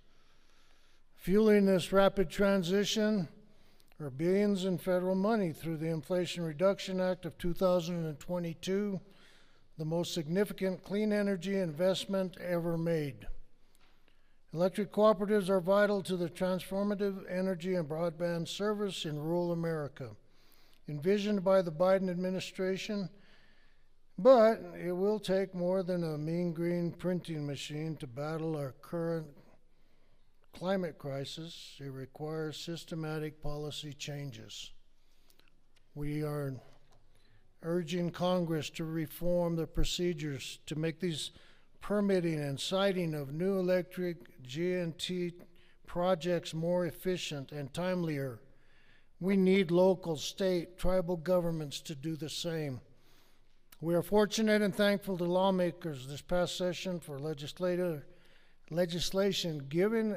Fueling this rapid transition are billions in federal money through the Inflation Reduction Act of 2022, the most significant clean energy investment ever made. Electric cooperatives are vital to the transformative energy and broadband service in rural America, envisioned by the Biden administration, but it will take more than a mean green printing machine to battle our current climate crisis. It requires systematic policy changes. We are urging Congress to reform the procedures to make these permitting and siting of new electric G&T projects more efficient and timelier. We need local, state, tribal governments to do the same. We are fortunate and thankful to lawmakers this past session for legislation giving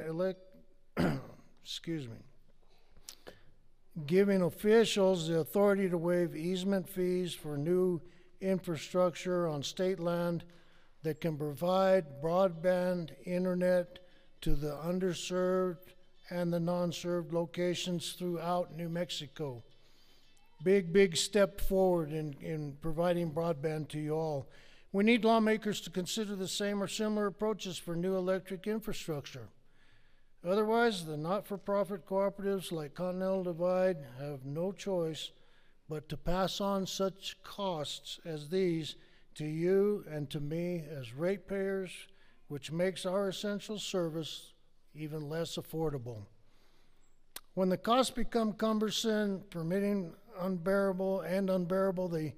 giving officials the authority to waive easement fees for new infrastructure on state land that can provide broadband internet to the underserved and the non-served locations throughout New Mexico. Big step forward in providing broadband to you all. We need lawmakers to consider the same or similar approaches for new electric infrastructure. Otherwise, the not-for-profit cooperatives like Continental Divide have no choice but to pass on such costs as these to you and to me as ratepayers, which makes our essential service even less affordable. When the costs become cumbersome, permitting unbearable, they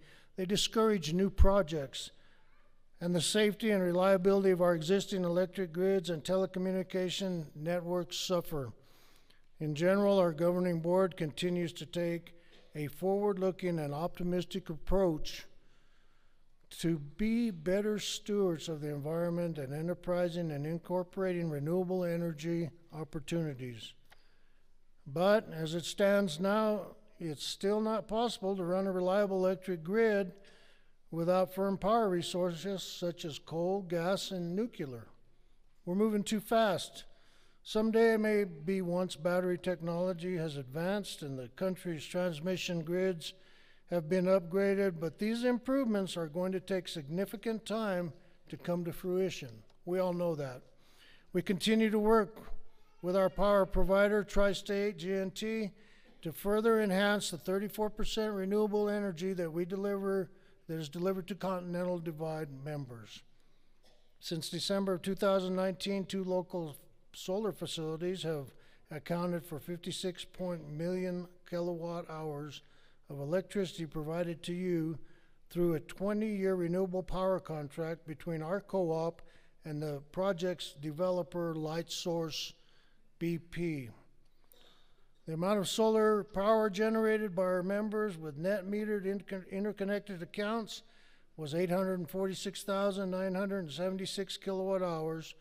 discourage new projects, and the safety and reliability of our existing electric grids and telecommunication networks suffer. In general, our governing board continues to take a forward-looking and optimistic approach to be better stewards of the environment and enterprising and incorporating renewable energy opportunities. But as it stands now, it's still not possible to run a reliable electric grid without firm power resources such as coal, gas, and nuclear. We're moving too fast. Someday it may be once battery technology has advanced and the country's transmission grids have been upgraded, but these improvements are going to take significant time to come to fruition. We all know that. We continue to work with our power provider, Tri-State G&T, to further enhance the 34% renewable energy that is delivered to Continental Divide members. Since December of 2019, 2 local solar facilities have accounted for 56 million kilowatt hours of electricity provided to you through a 20-year renewable power contract between our co-op and the project's developer, LightSource BP. The amount of solar power generated by our members with net metered interconnected accounts was 846,976 kilowatt hours,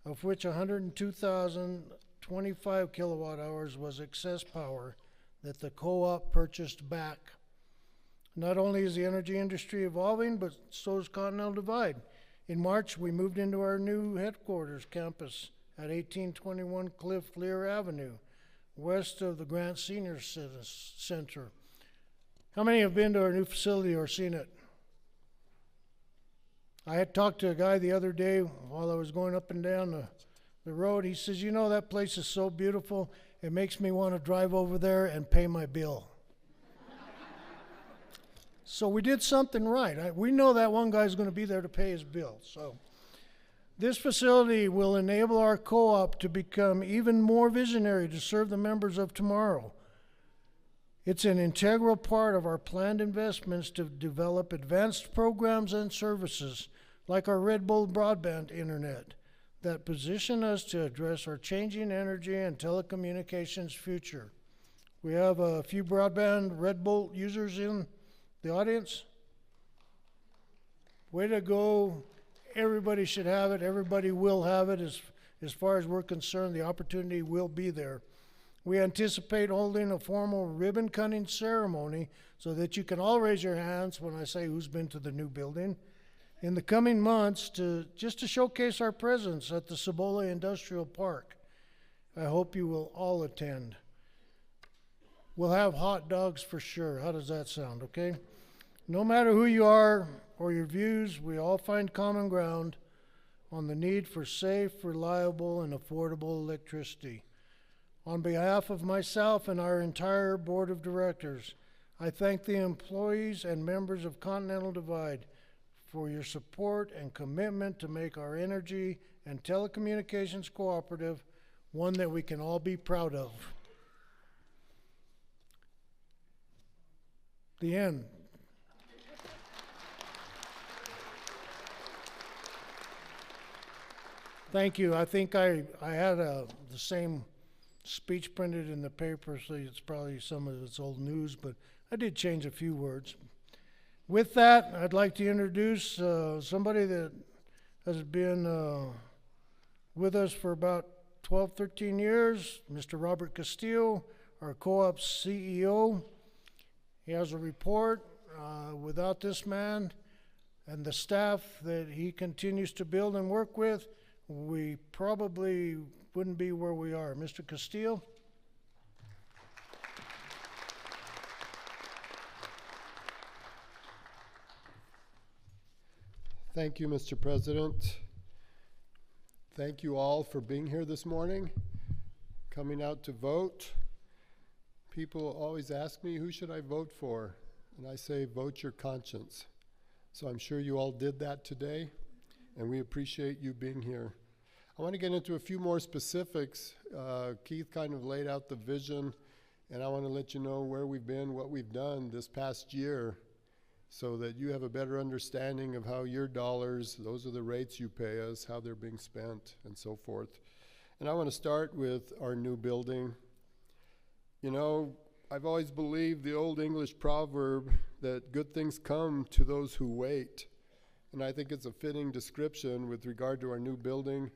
of which 102,025 kilowatt hours was excess power that the co-op purchased back. Not only is the energy industry evolving, but so is Continental Divide. In March, we moved into our new headquarters campus at 1821 Cliff Lear Avenue, west of the Grant Senior Center. How many have been to our new facility or seen it? I had talked to a guy the other day while I was going up and down the road. He says, you know, that place is so beautiful, it makes me want to drive over there and pay my bill. So we did something right. We know that one guy's going to be there to pay his bill. So this facility will enable our co-op to become even more visionary to serve the members of tomorrow. It's an integral part of our planned investments to develop advanced programs and services like our Red Bolt broadband internet that position us to address our changing energy and telecommunications future. We have a few broadband Red Bolt users in the audience. Way to go. Everybody should have it. Everybody will have it. As far as we're concerned, the opportunity will be there. We anticipate holding a formal ribbon cutting ceremony so that you can all raise your hands when I say who's been to the new building in the coming months just to showcase our presence at the Cibola Industrial Park. I hope you will all attend. We'll have hot dogs for sure. How does that sound, okay? No matter who you are or your views, we all find common ground on the need for safe, reliable, and affordable electricity. On behalf of myself and our entire board of directors, I thank the employees and members of Continental Divide for your support and commitment to make our energy and telecommunications cooperative one that we can all be proud of. The end. Thank you. I think I had the same speech printed in the paper, so it's probably some of it's old news, but I did change a few words. With that, I'd like to introduce somebody that has been with us for about 12, 13 years, Mr. Robert Castillo, our co-op CEO. He has a report. Without this man and the staff that he continues to build and work with, we probably wouldn't be where we are. Mr. Castillo? Thank you, Mr. President. Thank you all for being here this morning, coming out to vote. People always ask me, who should I vote for? And I say, vote your conscience. So I'm sure you all did that today, and we appreciate you being here. I want to get into a few more specifics. Keith kind of laid out the vision, and I want to let you know where we've been, what we've done this past year, so that you have a better understanding of how your dollars, those are the rates you pay us, how they're being spent, and so forth. And I want to start with our new building. You know, I've always believed the old English proverb that good things come to those who wait. And I think it's a fitting description with regard to our new building.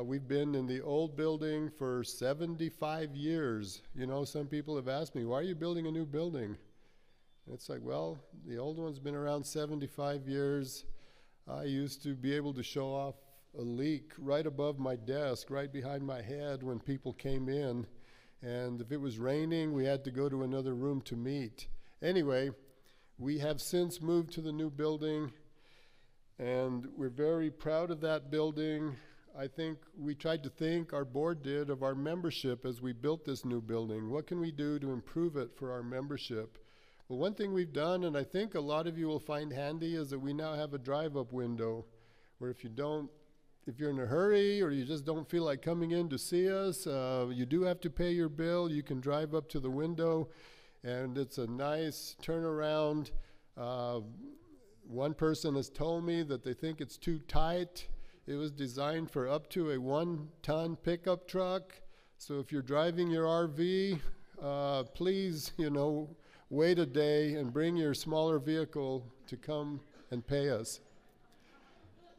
We've been in the old building for 75 years. You know, some people have asked me, why are you building a new building? And it's like, well, the old one's been around 75 years. I used to be able to show off a leak right above my desk, right behind my head when people came in. And if it was raining, we had to go to another room to meet. Anyway, we have since moved to the new building, and we're very proud of that building. I think we tried to think, our board did, of our membership as we built this new building. What can we do to improve it for our membership? Well, one thing we've done, and I think a lot of you will find handy, is that we now have a drive-up window where if you're in a hurry or you just don't feel like coming in to see us, you do have to pay your bill, you can drive up to the window, and it's a nice turnaround. One person has told me that they think it's too tight. It was designed for up to a 1-ton pickup truck. So if you're driving your RV, please, wait a day and bring your smaller vehicle to come and pay us.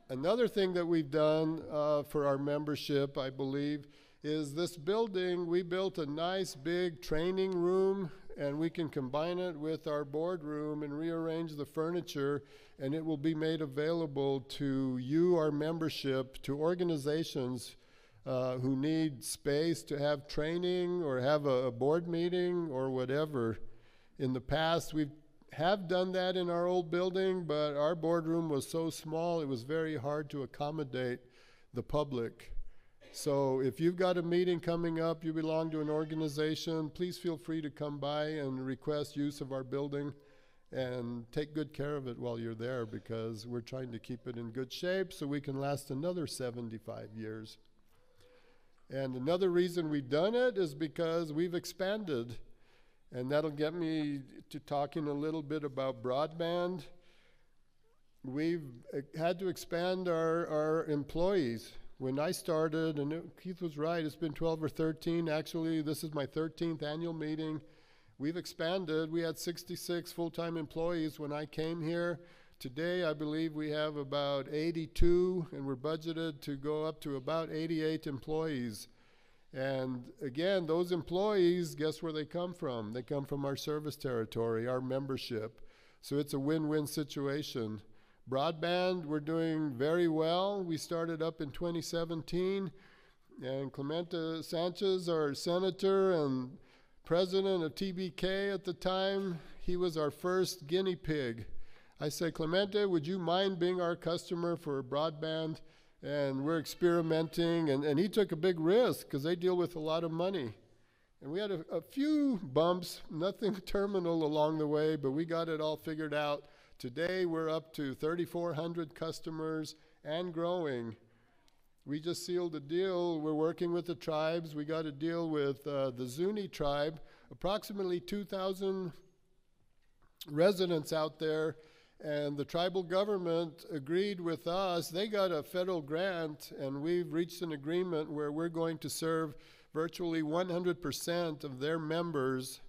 Another thing that we've done for our membership, I believe, is this building. We built a nice big training room, and we can combine it with our boardroom and rearrange the furniture, and it will be made available to you, our membership, to organizations who need space to have training or have a board meeting or whatever. In the past, we have done that in our old building, but our boardroom was so small, it was very hard to accommodate the public. So if you've got a meeting coming up, you belong to an organization, please feel free to come by and request use of our building, and take good care of it while you're there, because we're trying to keep it in good shape so we can last another 75 years. And another reason we've done it is because we've expanded. And that'll get me to talking a little bit about broadband. We've had to expand our employees. When I started, and Keith was right, it's been 12 or 13. Actually, this is my 13th annual meeting. We've expanded. We had 66 full-time employees when I came here. Today, I believe we have about 82, and we're budgeted to go up to about 88 employees. And again, those employees, guess where they come from? They come from our service territory, our membership. So it's a win-win situation. Broadband, we're doing very well. We started up in 2017, and Clemente Sanchez, our senator and president of TBK at the time, he was our first guinea pig. I said, Clemente, would you mind being our customer for broadband? And we're experimenting, and he took a big risk because they deal with a lot of money. And we had a few bumps, nothing terminal along the way, but we got it all figured out. Today we're up to 3,400 customers and growing. We just sealed a deal. We're working with the tribes. We got a deal with the Zuni tribe, approximately 2,000 residents out there. And the tribal government agreed with us. They got a federal grant, and we've reached an agreement where we're going to serve virtually 100% of their members,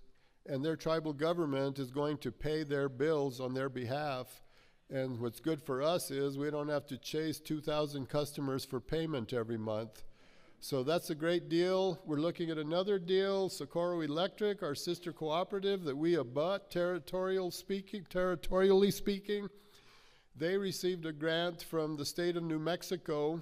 and their tribal government is going to pay their bills on their behalf. And what's good for us is we don't have to chase 2,000 customers for payment every month. So that's a great deal. We're looking at another deal, Socorro Electric, our sister cooperative that we abut, territorially speaking. They received a grant from the state of New Mexico,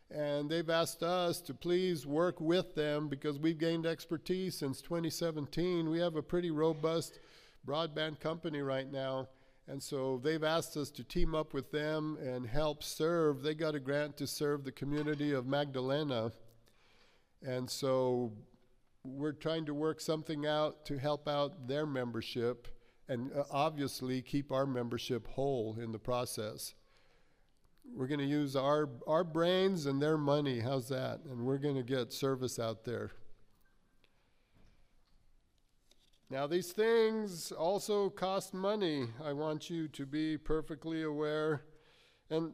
and they've asked us to please work with them because we've gained expertise since 2017. We have a pretty robust broadband company right now, and so they've asked us to team up with them and help serve. They got a grant to serve the community of Magdalena. And so we're trying to work something out to help out their membership and obviously keep our membership whole in the process. We're going to use our brains and their money. How's that? And we're going to get service out there. Now, these things also cost money. I want you to be perfectly aware. And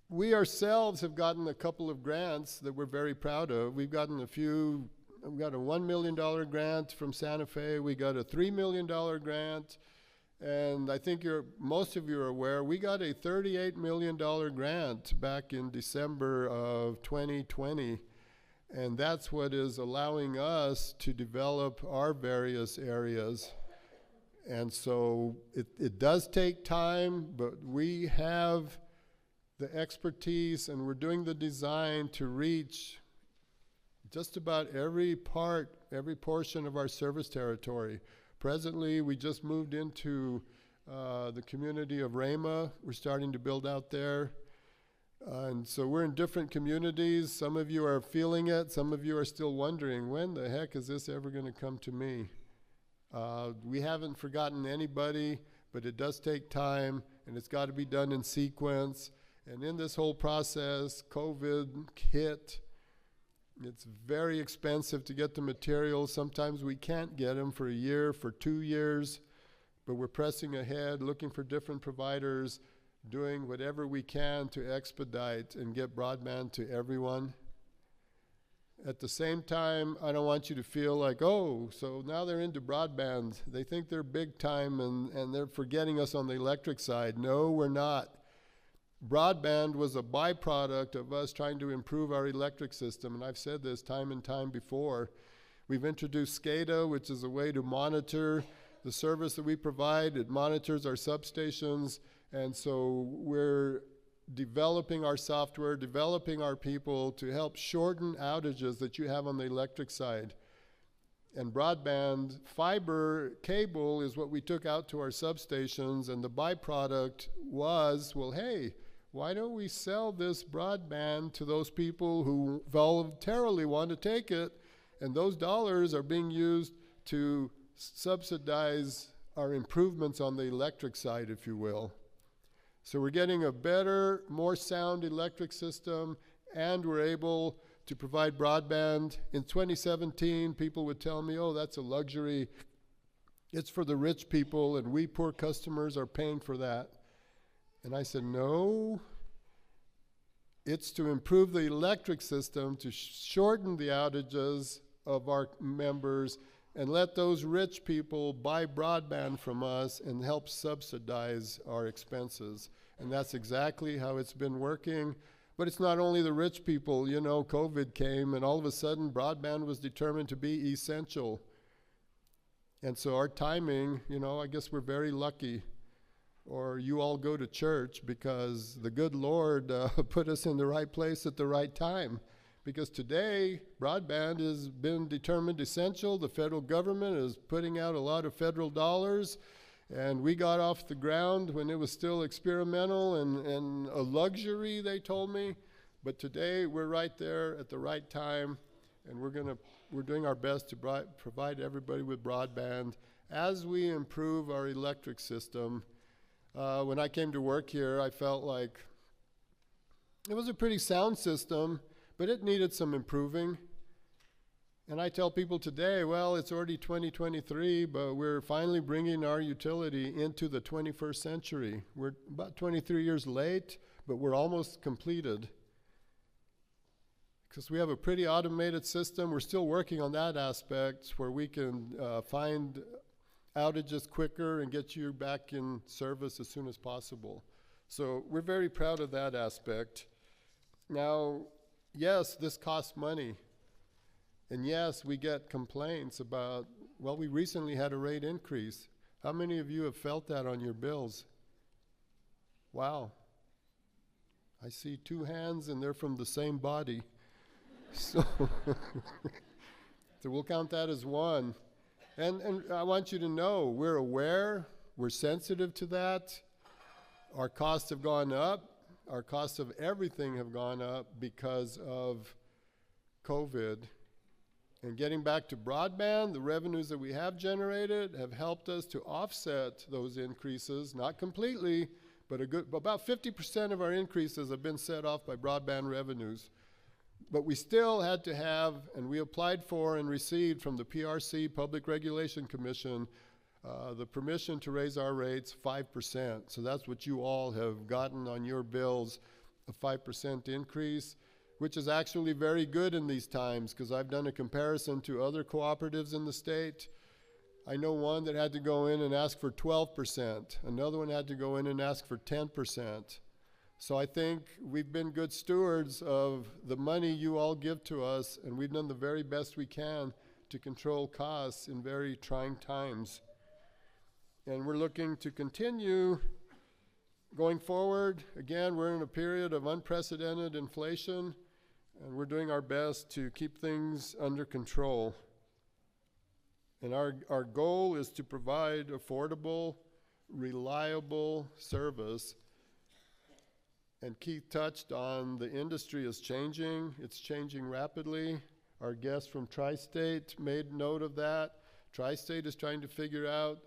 we ourselves have gotten a couple of grants that we're very proud of. We've gotten a few. We got a $1 million grant from Santa Fe. We got a $3 million grant. And I think most of you are aware, we got a $38 million grant back in December of 2020. And that's what is allowing us to develop our various areas. And so it does take time, but we have the expertise, and we're doing the design to reach just about every portion of our service territory. Presently, we just moved into the community of Rama. We're starting to build out there. And so we're in different communities. Some of you are feeling it. Some of you are still wondering, when the heck is this ever going to come to me? We haven't forgotten anybody, but it does take time, and it's got to be done in sequence. And in this whole process, COVID hit. It's very expensive to get the materials. Sometimes we can't get them for a year, for 2 years, but we're pressing ahead, looking for different providers, doing whatever we can to expedite and get broadband to everyone. At the same time, I don't want you to feel like, oh, so now they're into broadband. They think they're big time and they're forgetting us on the electric side. No, we're not. Broadband was a byproduct of us trying to improve our electric system, and I've said this time and time before. We've introduced SCADA, which is a way to monitor the service that we provide. It monitors our substations, and so we're developing our software, developing our people to help shorten outages that you have on the electric side. And broadband fiber cable is what we took out to our substations, and the byproduct was, well, hey, why don't we sell this broadband to those people who voluntarily want to take it, and those dollars are being used to subsidize our improvements on the electric side, if you will. So we're getting a better, more sound electric system, and we're able to provide broadband. In 2017, people would tell me, oh, that's a luxury. It's for the rich people, and we poor customers are paying for that. And I said, no, it's to improve the electric system, to shorten the outages of our members, and let those rich people buy broadband from us and help subsidize our expenses. And that's exactly how it's been working. But it's not only the rich people. You know, COVID came, and all of a sudden broadband was determined to be essential. And so our timing, you know, I guess we're very lucky. Or you all go to church because the good Lord put us in the right place at the right time. Because today, broadband has been determined essential. The federal government is putting out a lot of federal dollars. And we got off the ground when it was still experimental and a luxury, they told me. But today, we're right there at the right time. And we're doing our best to provide everybody with broadband as we improve our electric system. When I came to work here, I felt like it was a pretty sound system, but it needed some improving. And I tell people today, well, it's already 2023, but we're finally bringing our utility into the 21st century. We're about 23 years late, but we're almost completed. Because we have a pretty automated system. We're still working on that aspect where we can find outages quicker and get you back in service as soon as possible. So we're very proud of that aspect. Now, yes, this costs money. And yes, we get complaints about, well, we recently had a rate increase. How many of you have felt that on your bills? Wow. I see two hands and they're from the same body. So, so we'll count that as one. And I want you to know, we're aware, we're sensitive to that. Our costs have gone up. Our costs of everything have gone up because of COVID. And getting back to broadband, the revenues that we have generated have helped us to offset those increases, not completely, but about 50% of our increases have been set off by broadband revenues. But we still had to have, and we applied for and received from the PRC, Public Regulation Commission, the permission to raise our rates 5%. So that's what you all have gotten on your bills, a 5% increase, which is actually very good in these times, because I've done a comparison to other cooperatives in the state. I know one that had to go in and ask for 12%. Another one had to go in and ask for 10%. So I think we've been good stewards of the money you all give to us, and we've done the very best we can to control costs in very trying times. And we're looking to continue going forward. Again, we're in a period of unprecedented inflation, and we're doing our best to keep things under control. And our goal is to provide affordable, reliable service. And Keith touched on the industry is changing. It's changing rapidly. Our guest from Tri-State made note of that. Tri-State is trying to figure out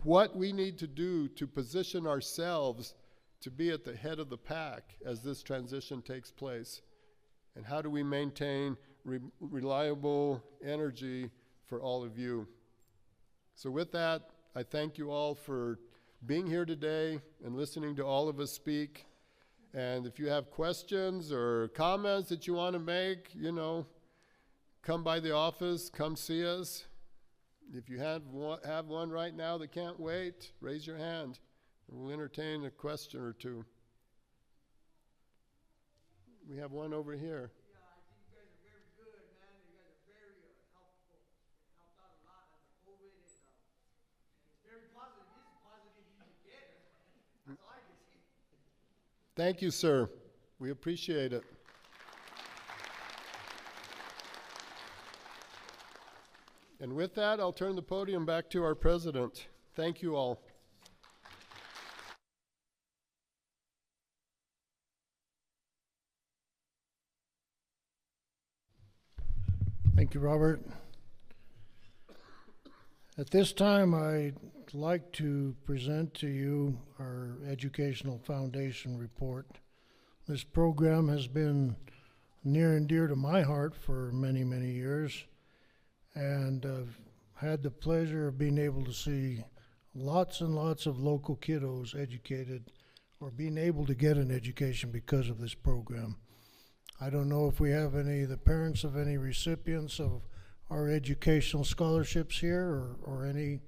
what we need to do to position ourselves to be at the head of the pack as this transition takes place. And how do we maintain reliable energy for all of you? So with that, I thank you all for being here today and listening to all of us speak. And if you have questions or comments that you want to make, you know, come by the office, come see us. If you have one right now that can't wait, raise your hand, and we'll entertain a question or two. We have one over here. Yeah, I think you guys are very good, man. You guys are very Thank you, sir. We appreciate it. And with that, I'll turn the podium back to our president. Thank you all. Thank you, Robert. At this time, I'd like to present to you our Educational Foundation report. This program has been near and dear to my heart for many, many years, and I've had the pleasure of being able to see lots and lots of local kiddos educated or being able to get an education because of this program. I don't know if we have the parents of any recipients of our educational scholarships here or any.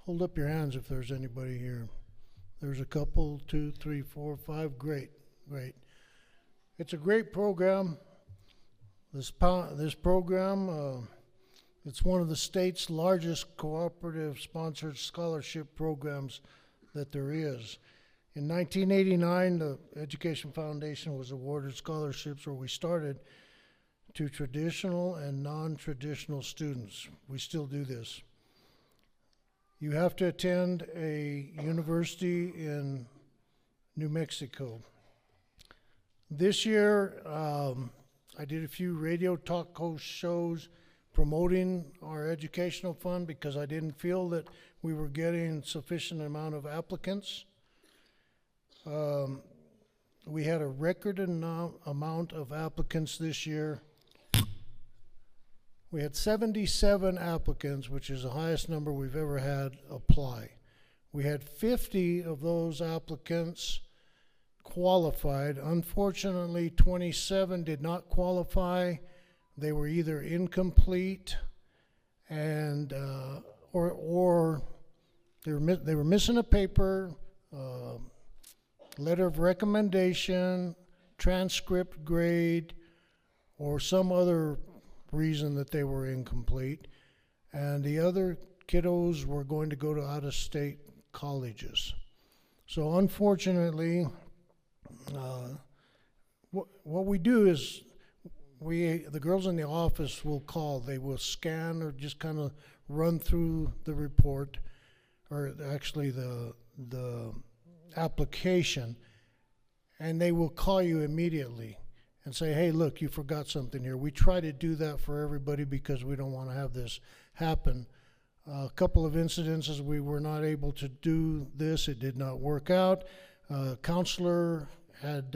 Hold up your hands if there's anybody here. There's a couple, 2, 3, 4, 5. Great. It's a great program. This program, it's one of the state's largest cooperative sponsored scholarship programs that there is. In 1989, the Education Foundation was awarded scholarships, or we started, to traditional and non-traditional students. We still do this. You have to attend a university in New Mexico. This year, I did a few radio talk host shows promoting our educational fund because I didn't feel that we were getting sufficient amount of applicants. We had a record amount of applicants this year. We had 77 applicants, which is the highest number we've ever had apply. We had 50 of those applicants qualified. Unfortunately, 27 did not qualify. They were either incomplete and or they were missing a paper, letter of recommendation, transcript grade, or some other reason that they were incomplete. And the other kiddos were going to go to out-of-state colleges. So unfortunately, what we do is the girls in the office will call. They will scan or just kind of run through the report, or actually the application, and they will call you immediately and say, hey, look, you forgot something here. We try to do that for everybody because we don't want to have this happen. A couple of incidences we were not able to do this. It did not work out. Counselor had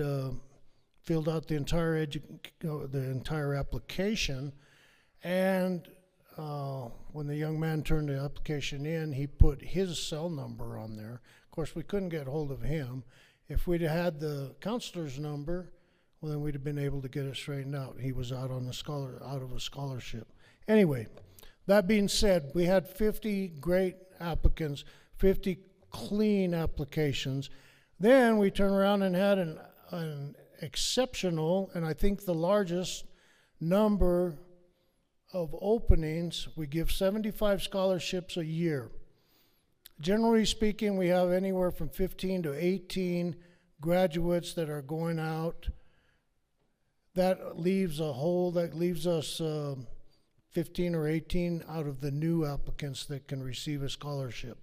filled out the entire application, and when the young man turned the application in, he put his cell number on there. Of course, we couldn't get hold of him. If we'd had the counselor's number, well, then we'd have been able to get it straightened out. He was out of a scholarship. Anyway, that being said, we had 50 great applicants, 50 clean applications. Then we turned around and had an exceptional, and I think the largest number of openings. We give 75 scholarships a year. Generally speaking, we have anywhere from 15 to 18 graduates that are going out. That leaves us 15 or 18 out of the new applicants that can receive a scholarship.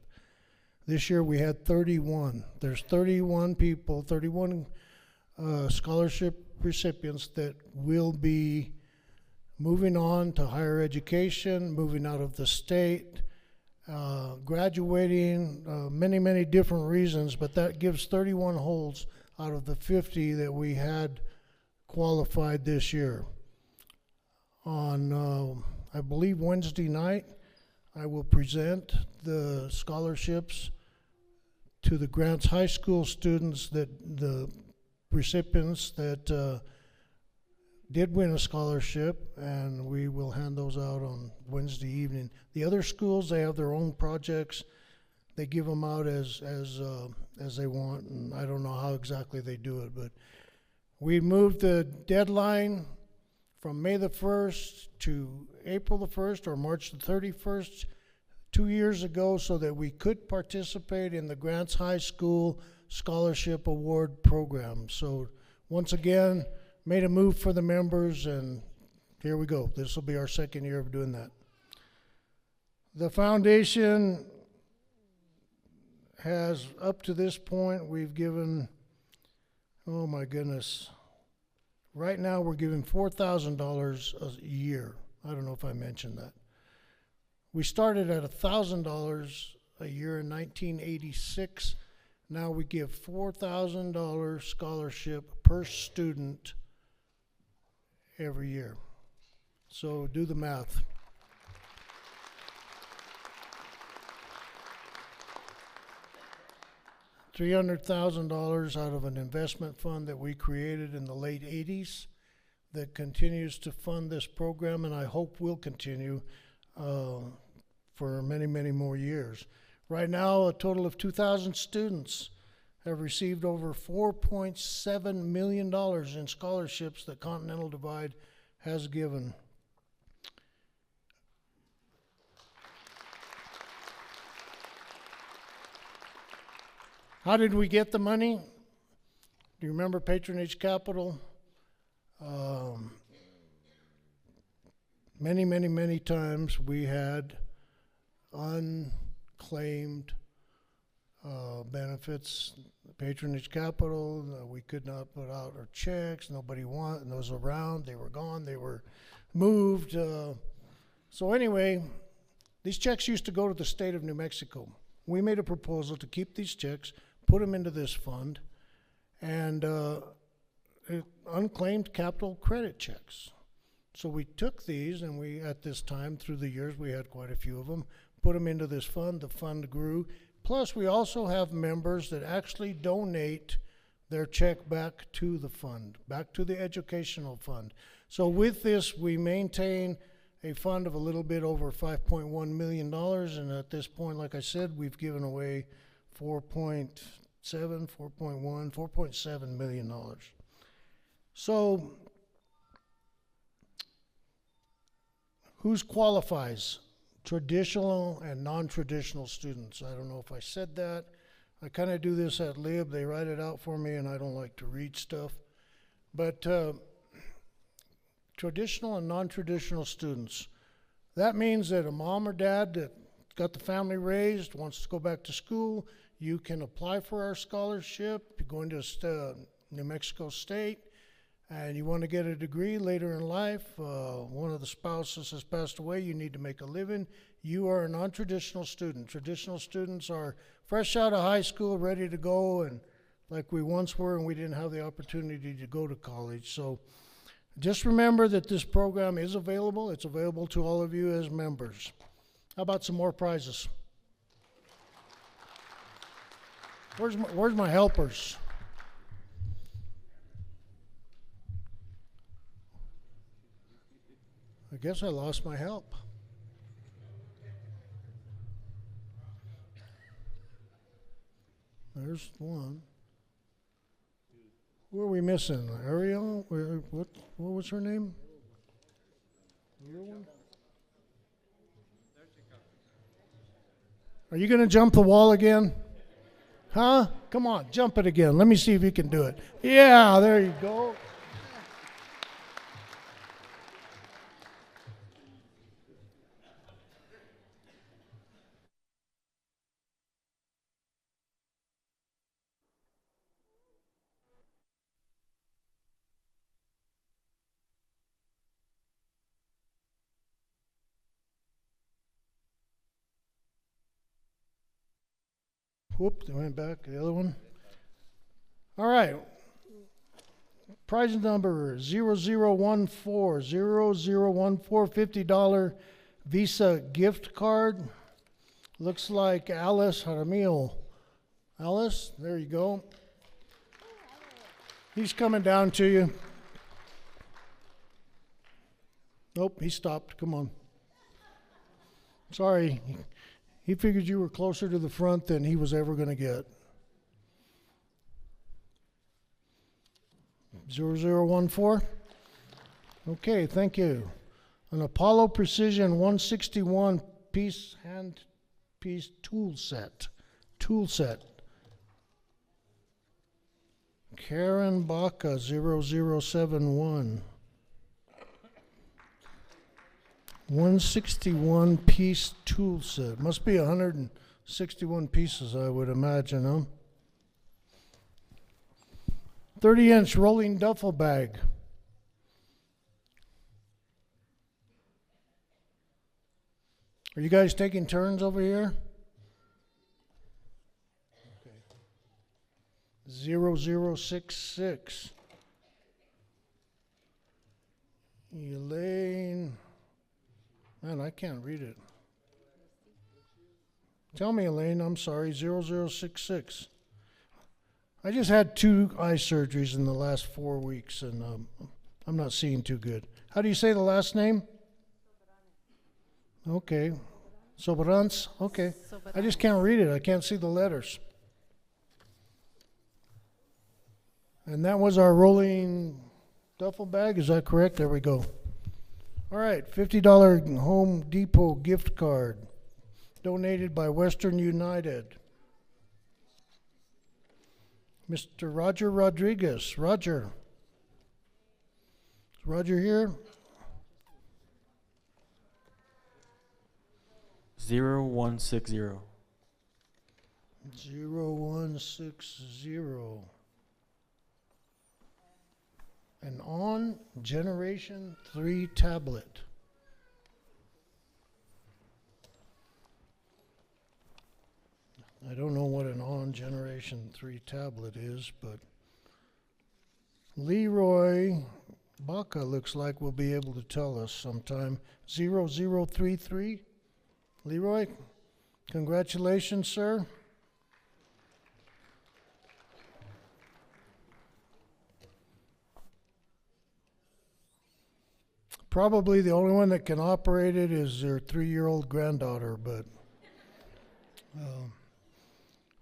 This year we had 31. There's 31 people, 31 scholarship recipients that will be moving on to higher education, moving out of the state, graduating, many different reasons, but that gives 31 holds out of the 50 that we had qualified this year. On, I believe, Wednesday night, I will present the scholarships to the Grants High School students, that the recipients that did win a scholarship, and we will hand those out on Wednesday evening. The other schools, they have their own projects. They give them out as they want, and I don't know how exactly they do it, but we moved the deadline from May the 1st to April the 1st or March the 31st 2 years ago so that we could participate in the Grants High School Scholarship Award Program. So once again, made a move for the members, and here we go. This will be our second year of doing that. The foundation has, up to this point, we've given, oh my goodness, right now we're giving $4,000 a year. I don't know if I mentioned that. We started at $1,000 a year in 1986. Now we give $4,000 scholarship per student every year. So do the math. $300,000 out of an investment fund that we created in the late 80s that continues to fund this program, and I hope will continue for many, many more years. Right now, a total of 2,000 students have received over $4.7 million in scholarships that Continental Divide has given. How did we get the money? Do you remember Patronage Capital? Many, many, many times we had unclaimed benefits. Patronage Capital, we could not put out our checks. Nobody wanted those around. They were gone. They were moved. So anyway, these checks used to go to the state of New Mexico. We made a proposal to keep these checks, put them into this fund, and unclaimed capital credit checks. So we took these, and we, at this time, through the years, we had quite a few of them, put them into this fund. The fund grew. Plus, we also have members that actually donate their check back to the fund, back to the educational fund. So with this, we maintain a fund of a little bit over $5.1 million, and at this point, like I said, we've given away $4.7 million. So, who's qualifies? Traditional and non-traditional students. I don't know if I said that. I kind of do this at lib. They write it out for me, and I don't like to read stuff. But traditional and non-traditional students. That means that a mom or dad that got the family raised, wants to go back to school, you can apply for our scholarship. You're going to New Mexico State, and you want to get a degree later in life. One of the spouses has passed away. You need to make a living. You are a non-traditional student. Traditional students are fresh out of high school, ready to go, and like we once were, and we didn't have the opportunity to go to college. So just remember that this program is available. It's available to all of you as members. How about some more prizes? Where's my helpers? I guess I lost my help. There's one. Who are we missing? Ariel? What was her name? Your one? Are you going to jump the wall again? Huh? Come on, jump it again. Let me see if you can do it. Yeah, there you go. Whoop, they went back. The other one. All right. Prize number 0014, $50 Visa gift card. Looks like Alice Jaramillo. Alice, there you go. He's coming down to you. Nope, he stopped. Come on. Sorry. He figured you were closer to the front than he was ever going to get. 0014? Okay, thank you. An Apollo Precision 161 piece hand piece tool set. Tool set. Karen Baca 0071. 161 piece tool set. Must be 161 pieces, I would imagine, huh? 30-inch rolling duffel bag. Are you guys taking turns over here? 0066. Elaine. Man, I can't read it. Tell me, Elaine, I'm sorry, 0066. I just had 2 eye surgeries in the last 4 weeks, and I'm not seeing too good. How do you say the last name? Okay. Sobrans? Okay. I just can't read it. I can't see the letters. And that was our rolling duffel bag. Is that correct? There we go. All right. $50 Home Depot gift card donated by Western United. Mr. Roger Rodriguez. Roger. Is Roger here? 0160. 0160. An ON Generation 3 tablet. I don't know what an ON Generation 3 tablet is, but Leroy Baca looks like will be able to tell us sometime. 0033. Leroy, congratulations, sir. Probably the only one that can operate it is their 3-year-old granddaughter, but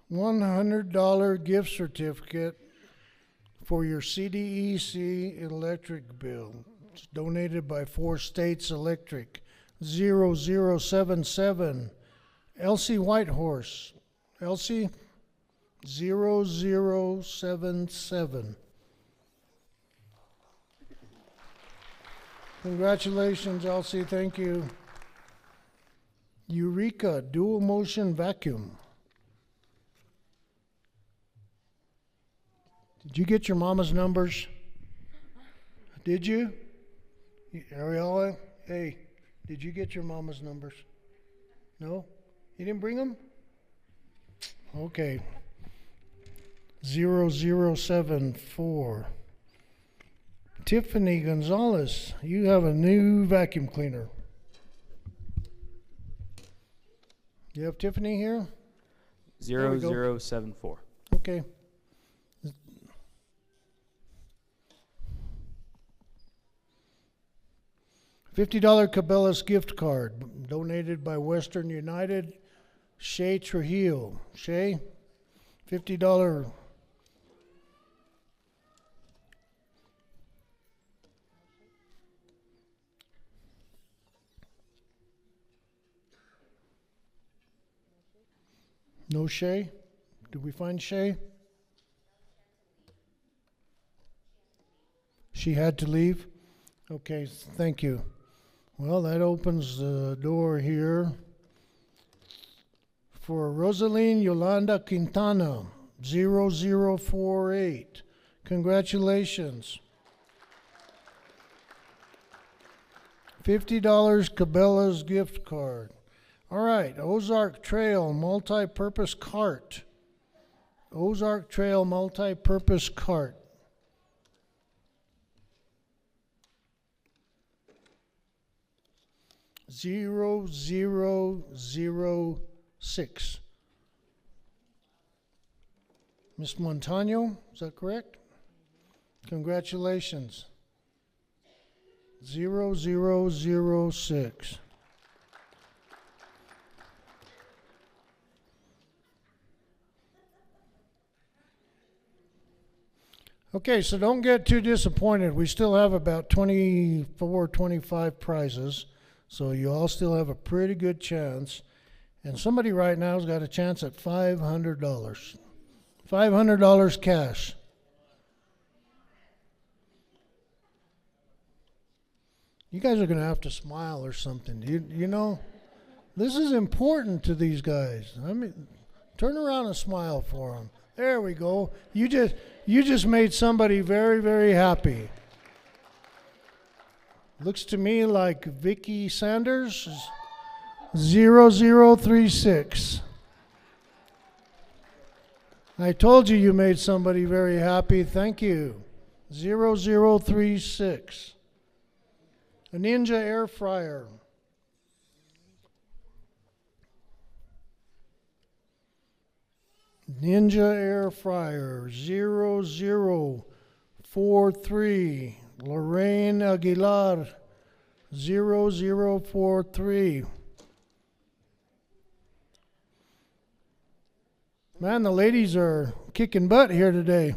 $100 gift certificate for your CDEC electric bill. It's donated by 4 States Electric. 0077. Elsie Whitehorse. Elsie, 0077. Congratulations, Elsie. Thank you. Eureka Dual Motion Vacuum. Did you get your mama's numbers? Did you? Ariella? Hey, did you get your mama's numbers? No? You didn't bring them? Okay. 0074. Tiffany Gonzalez, you have a new vacuum cleaner. You have Tiffany here? 0074. Okay. $50 Cabela's gift card donated by Western United. Shay Trujillo. Shay, $50. No Shay? Did we find Shay? She had to leave? Okay, thank you. Well, that opens the door here for Rosaline Yolanda Quintana, 0048. Congratulations. $50 Cabela's gift card. All right, Ozark Trail multi-purpose cart. Ozark Trail multi-purpose cart. $0006. Miss Montano, is that correct? Congratulations. 0006. Okay, so don't get too disappointed. We still have about 24, 25 prizes, so you all still have a pretty good chance. And somebody right now's got a chance at $500. $500 cash. You guys are going to have to smile or something. You know, this is important to these guys. I mean, turn around and smile for them. There we go. You just made somebody very, very happy. Looks to me like Vicky Sanders, 0036. I told you made somebody very happy. Thank you. 0036. A Ninja air fryer. Ninja air fryer. 0043. Lorraine Aguilar. 0043. Man, the ladies are kicking butt here today.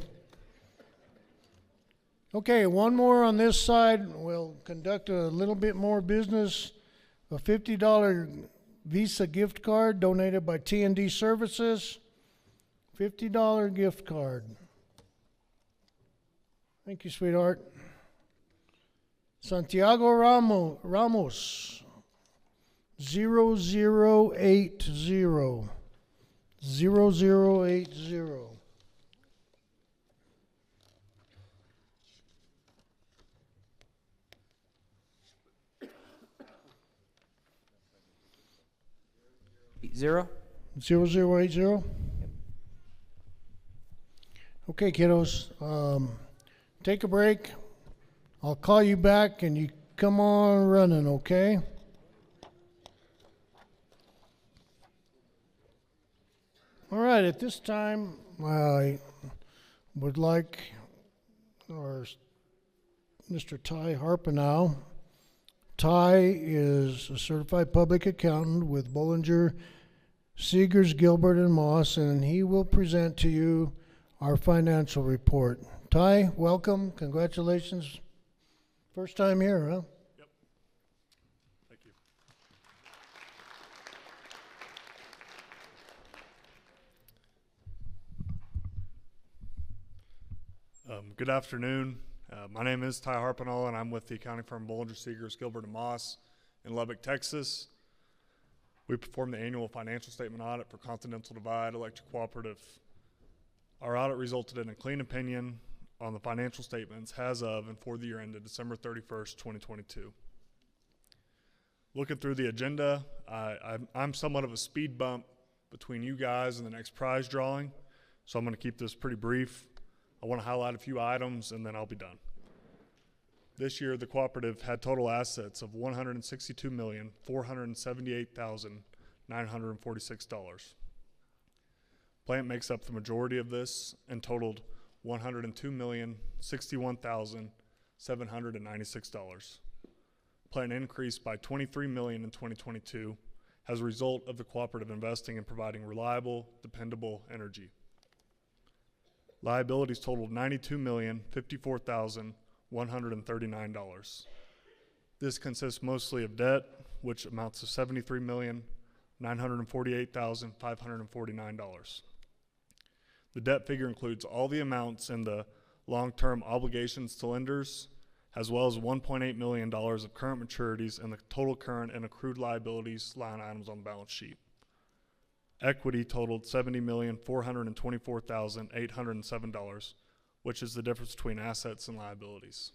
Okay, one more on this side. We'll conduct a little bit more business. A $50 Visa gift card donated by T&D Services. $50 gift card. Thank you, sweetheart. Santiago Ramos. 0080. 0080. Zero. 0080. Okay, kiddos. Take a break. I'll call you back and you come on running, okay? All right, at this time, I would like Mr. Ty Harpenow. Ty is a certified public accountant with Bollinger, Seegers, Gilbert, and Moss, and he will present to you our financial report. Ty, welcome. Congratulations. First time here, huh? Yep. Thank you. Good afternoon. My name is Ty Harpenow, and I'm with the accounting firm Bollinger, Seegers, Gilbert, and Moss in Lubbock, Texas. We perform the annual financial statement audit for Continental Divide Electric Cooperative. Our audit resulted in a clean opinion on the financial statements as of and for the year ended December 31st, 2022. Looking through the agenda, I'm somewhat of a speed bump between you guys and the next prize drawing, so I'm going to keep this pretty brief. I want to highlight a few items and then I'll be done. This year, the cooperative had total assets of $162,478,946. Plant makes up the majority of this and totaled $102,061,796. Plant increased by $23 million in 2022 as a result of the cooperative investing in providing reliable, dependable energy. Liabilities totaled $92,054,139. This consists mostly of debt, which amounts to $73,948,549. The debt figure includes all the amounts in the long-term obligations to lenders, as well as $1.8 million of current maturities and the total current and accrued liabilities line items on the balance sheet. Equity totaled $70,424,807, which is the difference between assets and liabilities.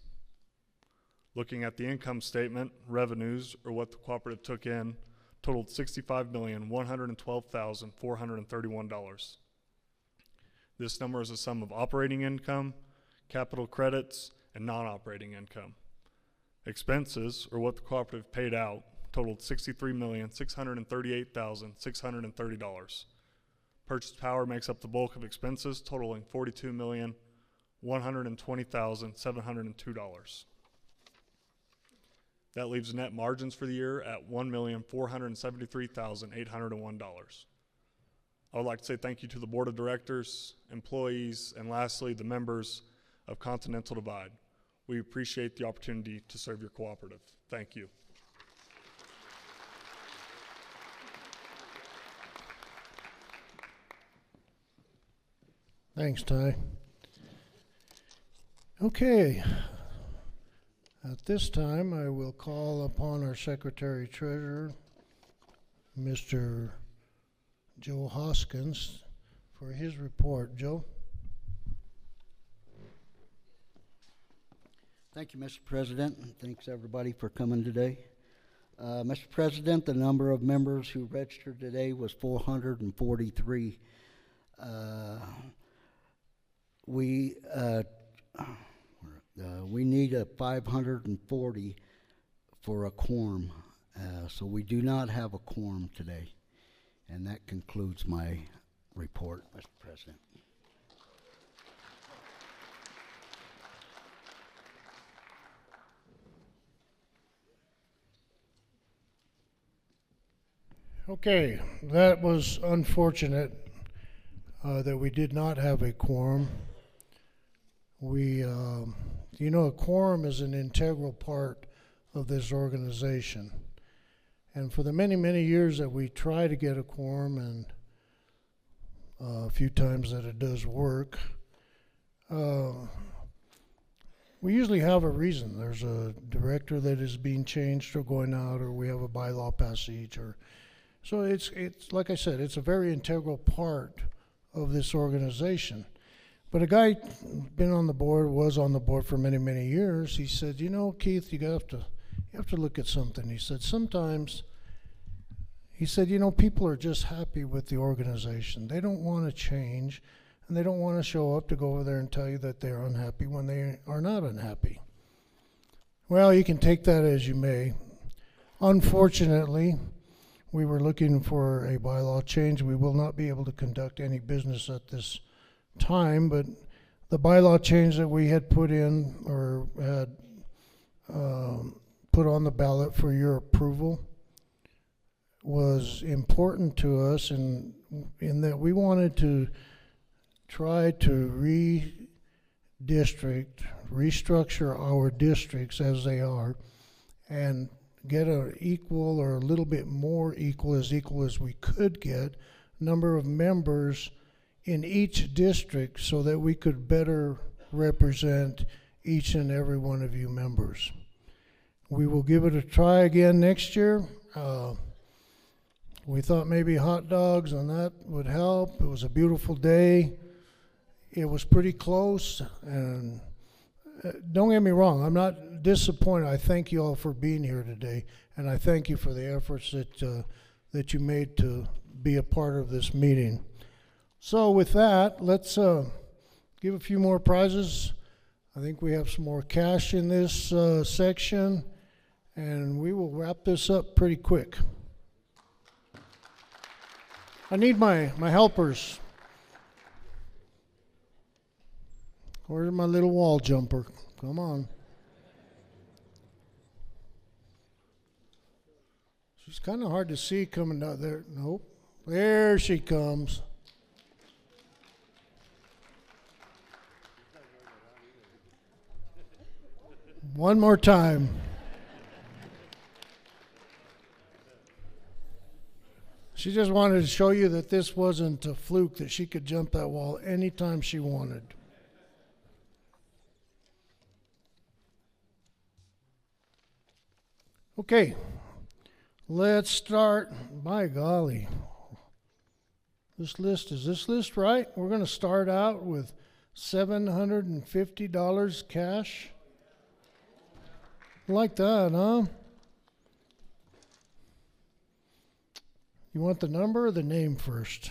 Looking at the income statement, revenues, or what the cooperative took in, totaled $65,112,431. This number is a sum of operating income, capital credits, and non-operating income. Expenses, or what the cooperative paid out, totaled $63,638,630. Purchased power makes up the bulk of expenses, totaling $42,120,702. That leaves net margins for the year at $1,473,801. I would like to say thank you to the board of directors, employees, and lastly, the members of Continental Divide. We appreciate the opportunity to serve your cooperative. Thank you. Thanks, Ty. Okay. At this time, I will call upon our Secretary Treasurer, Mr. Joe Hoskins, for his report. Joe? Thank you, Mr. President, and thanks everybody for coming today. Mr. President, the number of members who registered today was 443. We need a 540 for a quorum, so we do not have a quorum today. And that concludes my report, Mr. President. Okay, that was unfortunate that we did not have a quorum. A quorum is an integral part of this organization. And for the many, many years that we try to get a quorum, and a few times that it does work, we usually have a reason. There's a director that is being changed or going out, or we have a bylaw passage, so it's like I said, it's a very integral part of this organization. But a guy was on the board for many, many years. He said, Keith, you have to look at something. He said, sometimes, people are just happy with the organization. They don't want to change, and they don't want to show up to go over there and tell you that they're unhappy when they are not unhappy. Well, you can take that as you may. Unfortunately, we were looking for a bylaw change. We will not be able to conduct any business at this time, but the bylaw change that we had put in or had put on the ballot for your approval was important to us in that we wanted to try to restructure our districts as they are, and get an equal or a little bit more equal as we could get number of members in each district so that we could better represent each and every one of you members. We will give it a try again next year. We thought maybe hot dogs and that would help. It was a beautiful day. It was pretty close, and don't get me wrong, I'm not disappointed. I thank you all for being here today, and I thank you for the efforts that you made to be a part of this meeting. So with that, let's give a few more prizes. I think we have some more cash in this section, and we will wrap this up pretty quick. I need my helpers. Where's my little wall jumper? Come on. She's kind of hard to see coming down there. Nope. There she comes. One more time. She just wanted to show you that this wasn't a fluke, that she could jump that wall anytime she wanted. Okay, let's start. By golly, is this list right? We're going to start out with $750 cash. Like that, huh? You want the number or the name first?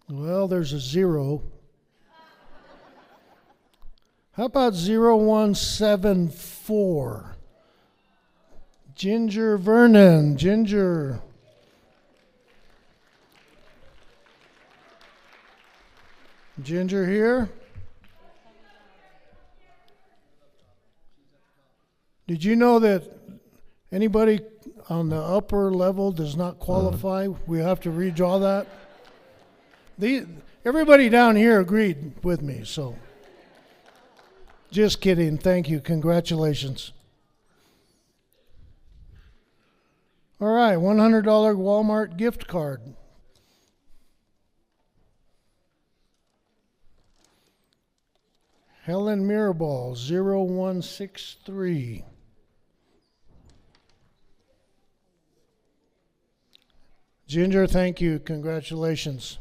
Well, there's a 0. How about 0174? Ginger Vernon. Ginger. Ginger here? Did you know that anybody on the upper level does not qualify? We have to redraw that. Everybody down here agreed with me, so just kidding. Thank you. Congratulations. All right, $100 Walmart gift card. Helen Mirabal, 0163. Ginger, thank you. Congratulations.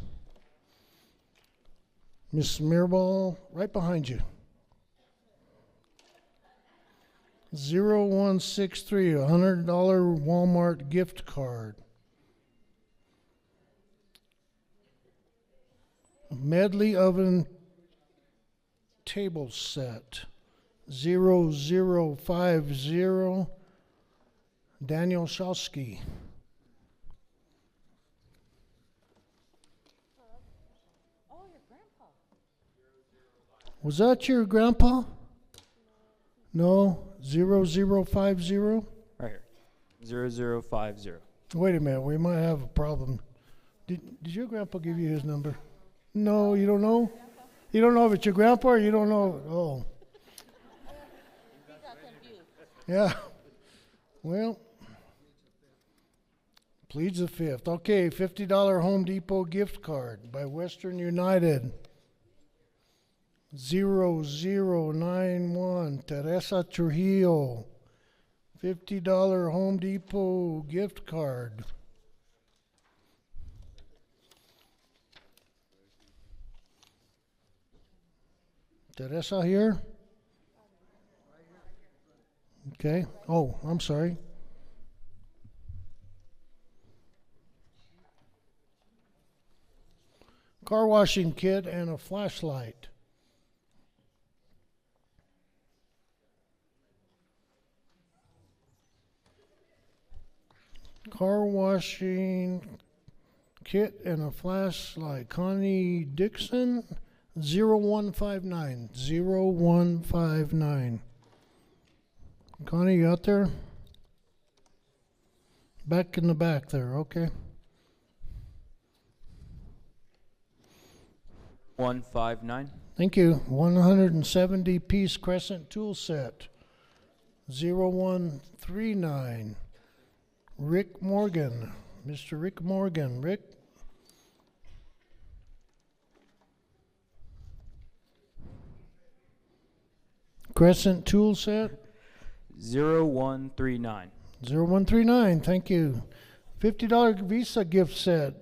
Miss Mirabal, right behind you. 0163, $100 Walmart gift card. Medley oven table set. 0050, Daniel Shalsky. Was that your grandpa? No, 0050? Right here. 0050. Wait a minute, we might have a problem. Did your grandpa give you his number? No, you don't know? You don't know if it's your grandpa or you don't know? Oh. Yeah. Well, pleads the fifth. Okay, $50 Home Depot gift card by Western United. 0091, Teresa Trujillo. $50 Home Depot gift card. Teresa here? Okay. Oh, I'm sorry. Car washing kit and a flashlight. Car washing kit and a flashlight. Connie Dixon, 0159. 0159. Connie, you out there? Back in the back there, okay. 159. Thank you. 170 piece crescent tool set. 0139. Rick Morgan. Mr. Rick Morgan. Rick? Crescent tool set. 0139. 0139. Thank you. $50 Visa gift set.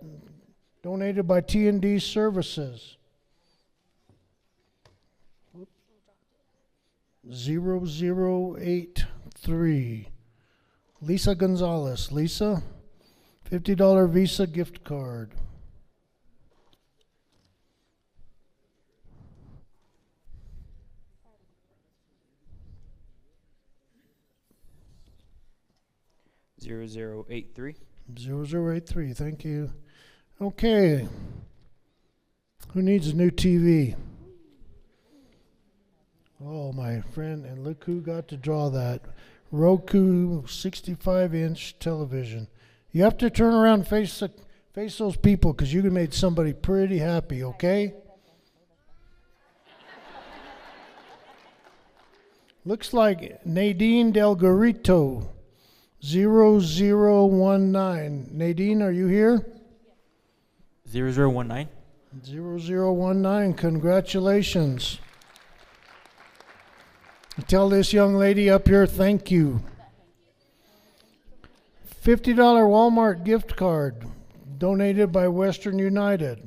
Donated by T&D Services. 0083. Lisa Gonzalez. Lisa, $50 Visa gift card. Zero 0083. 0083, thank you. Okay. Who needs a new TV? Oh, my friend, and look who got to draw that. Roku 65-inch television. You have to turn around and face those people because you made somebody pretty happy, okay? Looks like Nadine Del Garrito, 0019. Nadine, are you here? 0019. 0019, congratulations. Tell this young lady up here, thank you. $50 Walmart gift card, donated by Western United.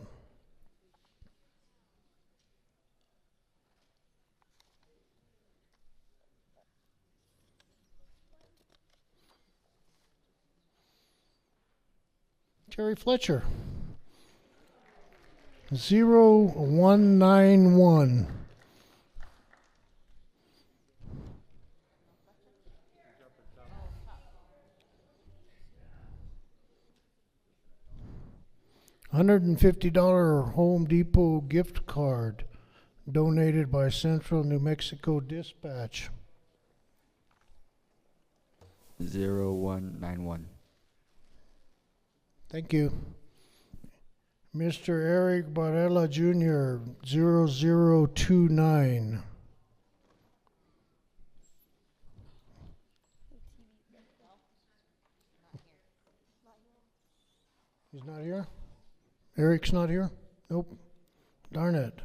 Terry Fletcher. 0191. $150 Home Depot gift card donated by Central New Mexico Dispatch. 0191. Thank you. Mr. Eric Barella Jr., 0029. He's not here? Eric's not here? Nope. Darn it.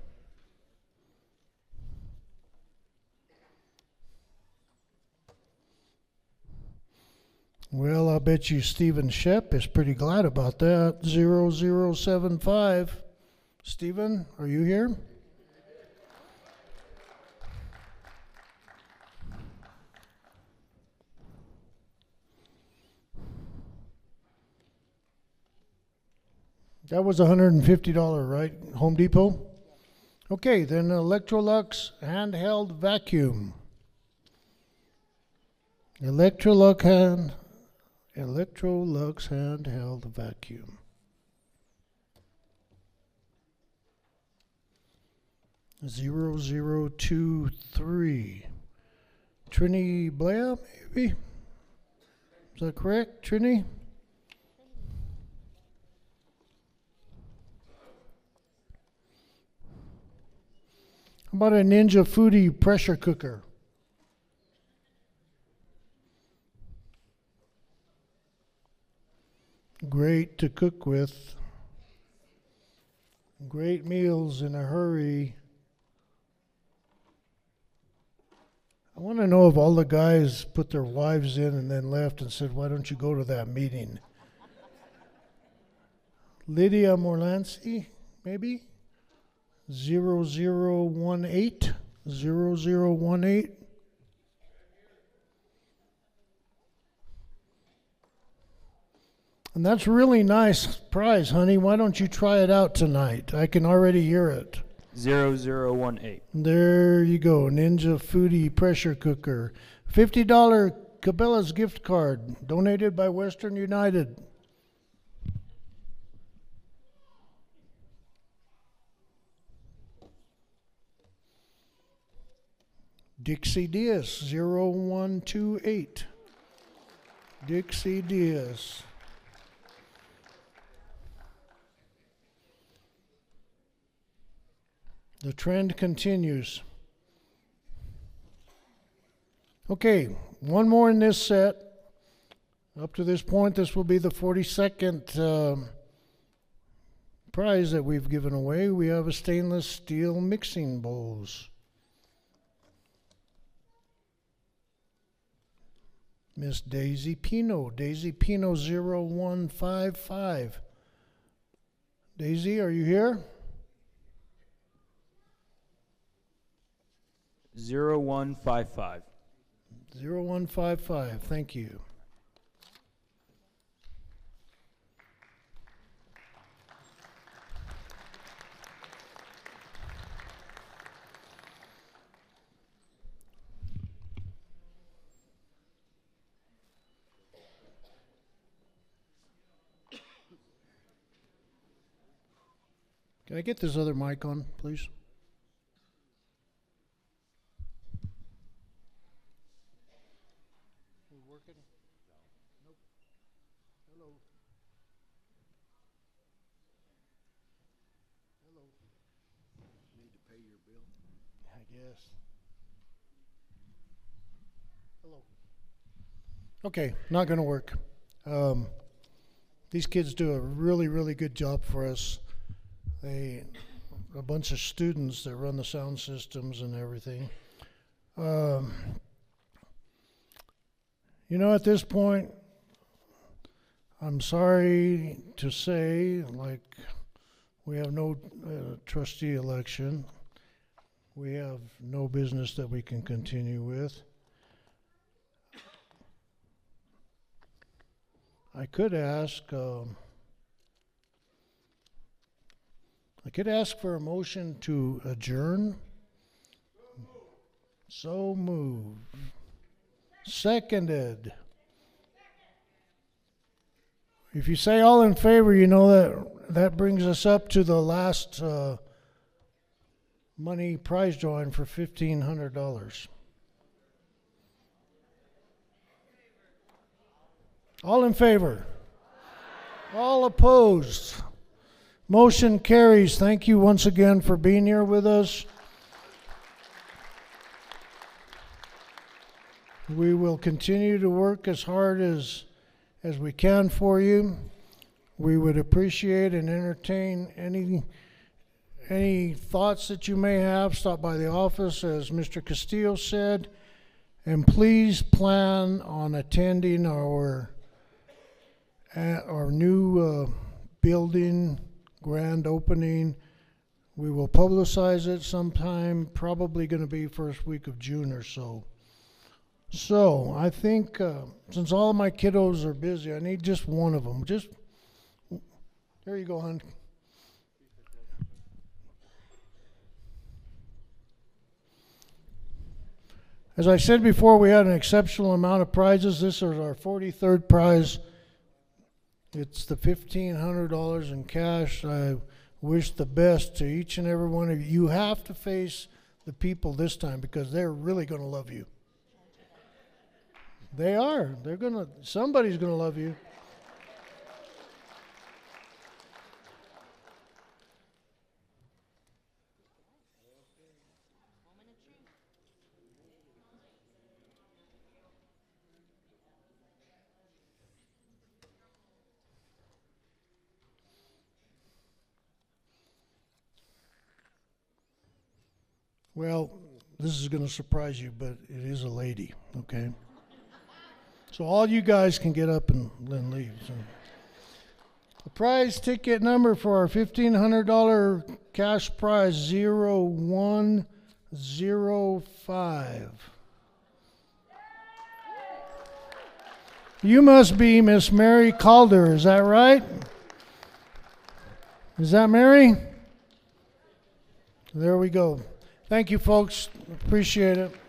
Well, I'll bet you Stephen Shep is pretty glad about that. 0075. Stephen, are you here? That was $150, right? Home Depot? Okay, then Electrolux handheld vacuum. Electrolux handheld vacuum. 0023. Trini Blair, maybe? Is that correct, Trini? How about a Ninja Foodie pressure cooker? Great to cook with. Great meals in a hurry. I want to know if all the guys put their wives in and then left and said, why don't you go to that meeting? Lydia Morlancy, maybe? 0018. 0018. And that's really nice prize, honey. Why don't you try it out tonight? I can already hear it. 0018. There you go. Ninja Foodie pressure cooker. $50 Cabela's gift card donated by Western United. Dixie Diaz, 0128. Dixie Diaz. The trend continues. Okay, one more in this set. Up to this point, this will be the 42nd prize that we've given away. We have a stainless steel mixing bowls. Miss Daisy Pino, 0155. Daisy, are you here? 0155. 0155, thank you. Can I get this other mic on, please? Okay, not going to work. These kids do a really, really good job for us. A bunch of students that run the sound systems and everything. You know, at this point, I'm sorry to say, like, we have no trustee election. We have no business that we can continue with. I could ask for a motion to adjourn. So moved. Seconded. If you say all in favor, you know that brings us up to the last money prize drawing for $1,500. All in favor? All opposed? Motion carries. Thank you once again for being here with us. We will continue to work as hard as we can for you. We would appreciate and entertain any thoughts that you may have. Stop by the office, as Mr. Castillo said, and please plan on attending our at our new building grand opening. We will publicize it sometime, probably going to be first week of June or so. So I think since all of my kiddos are busy, I need just one of them. Just there you go, hon. As I said before, we had an exceptional amount of prizes. This is our 43rd prize. It's the $1,500 in cash. I wish the best to each and every one of you. You have to face the people this time because they're really going to love you. They are. Somebody's going to love you. Well, this is going to surprise you, but it is a lady, okay? So all you guys can get up and then leave. So. The prize ticket number for our $1,500 cash prize, 0105. You must be Miss Mary Calder, is that right? Is that Mary? There we go. Thank you, folks. Appreciate it.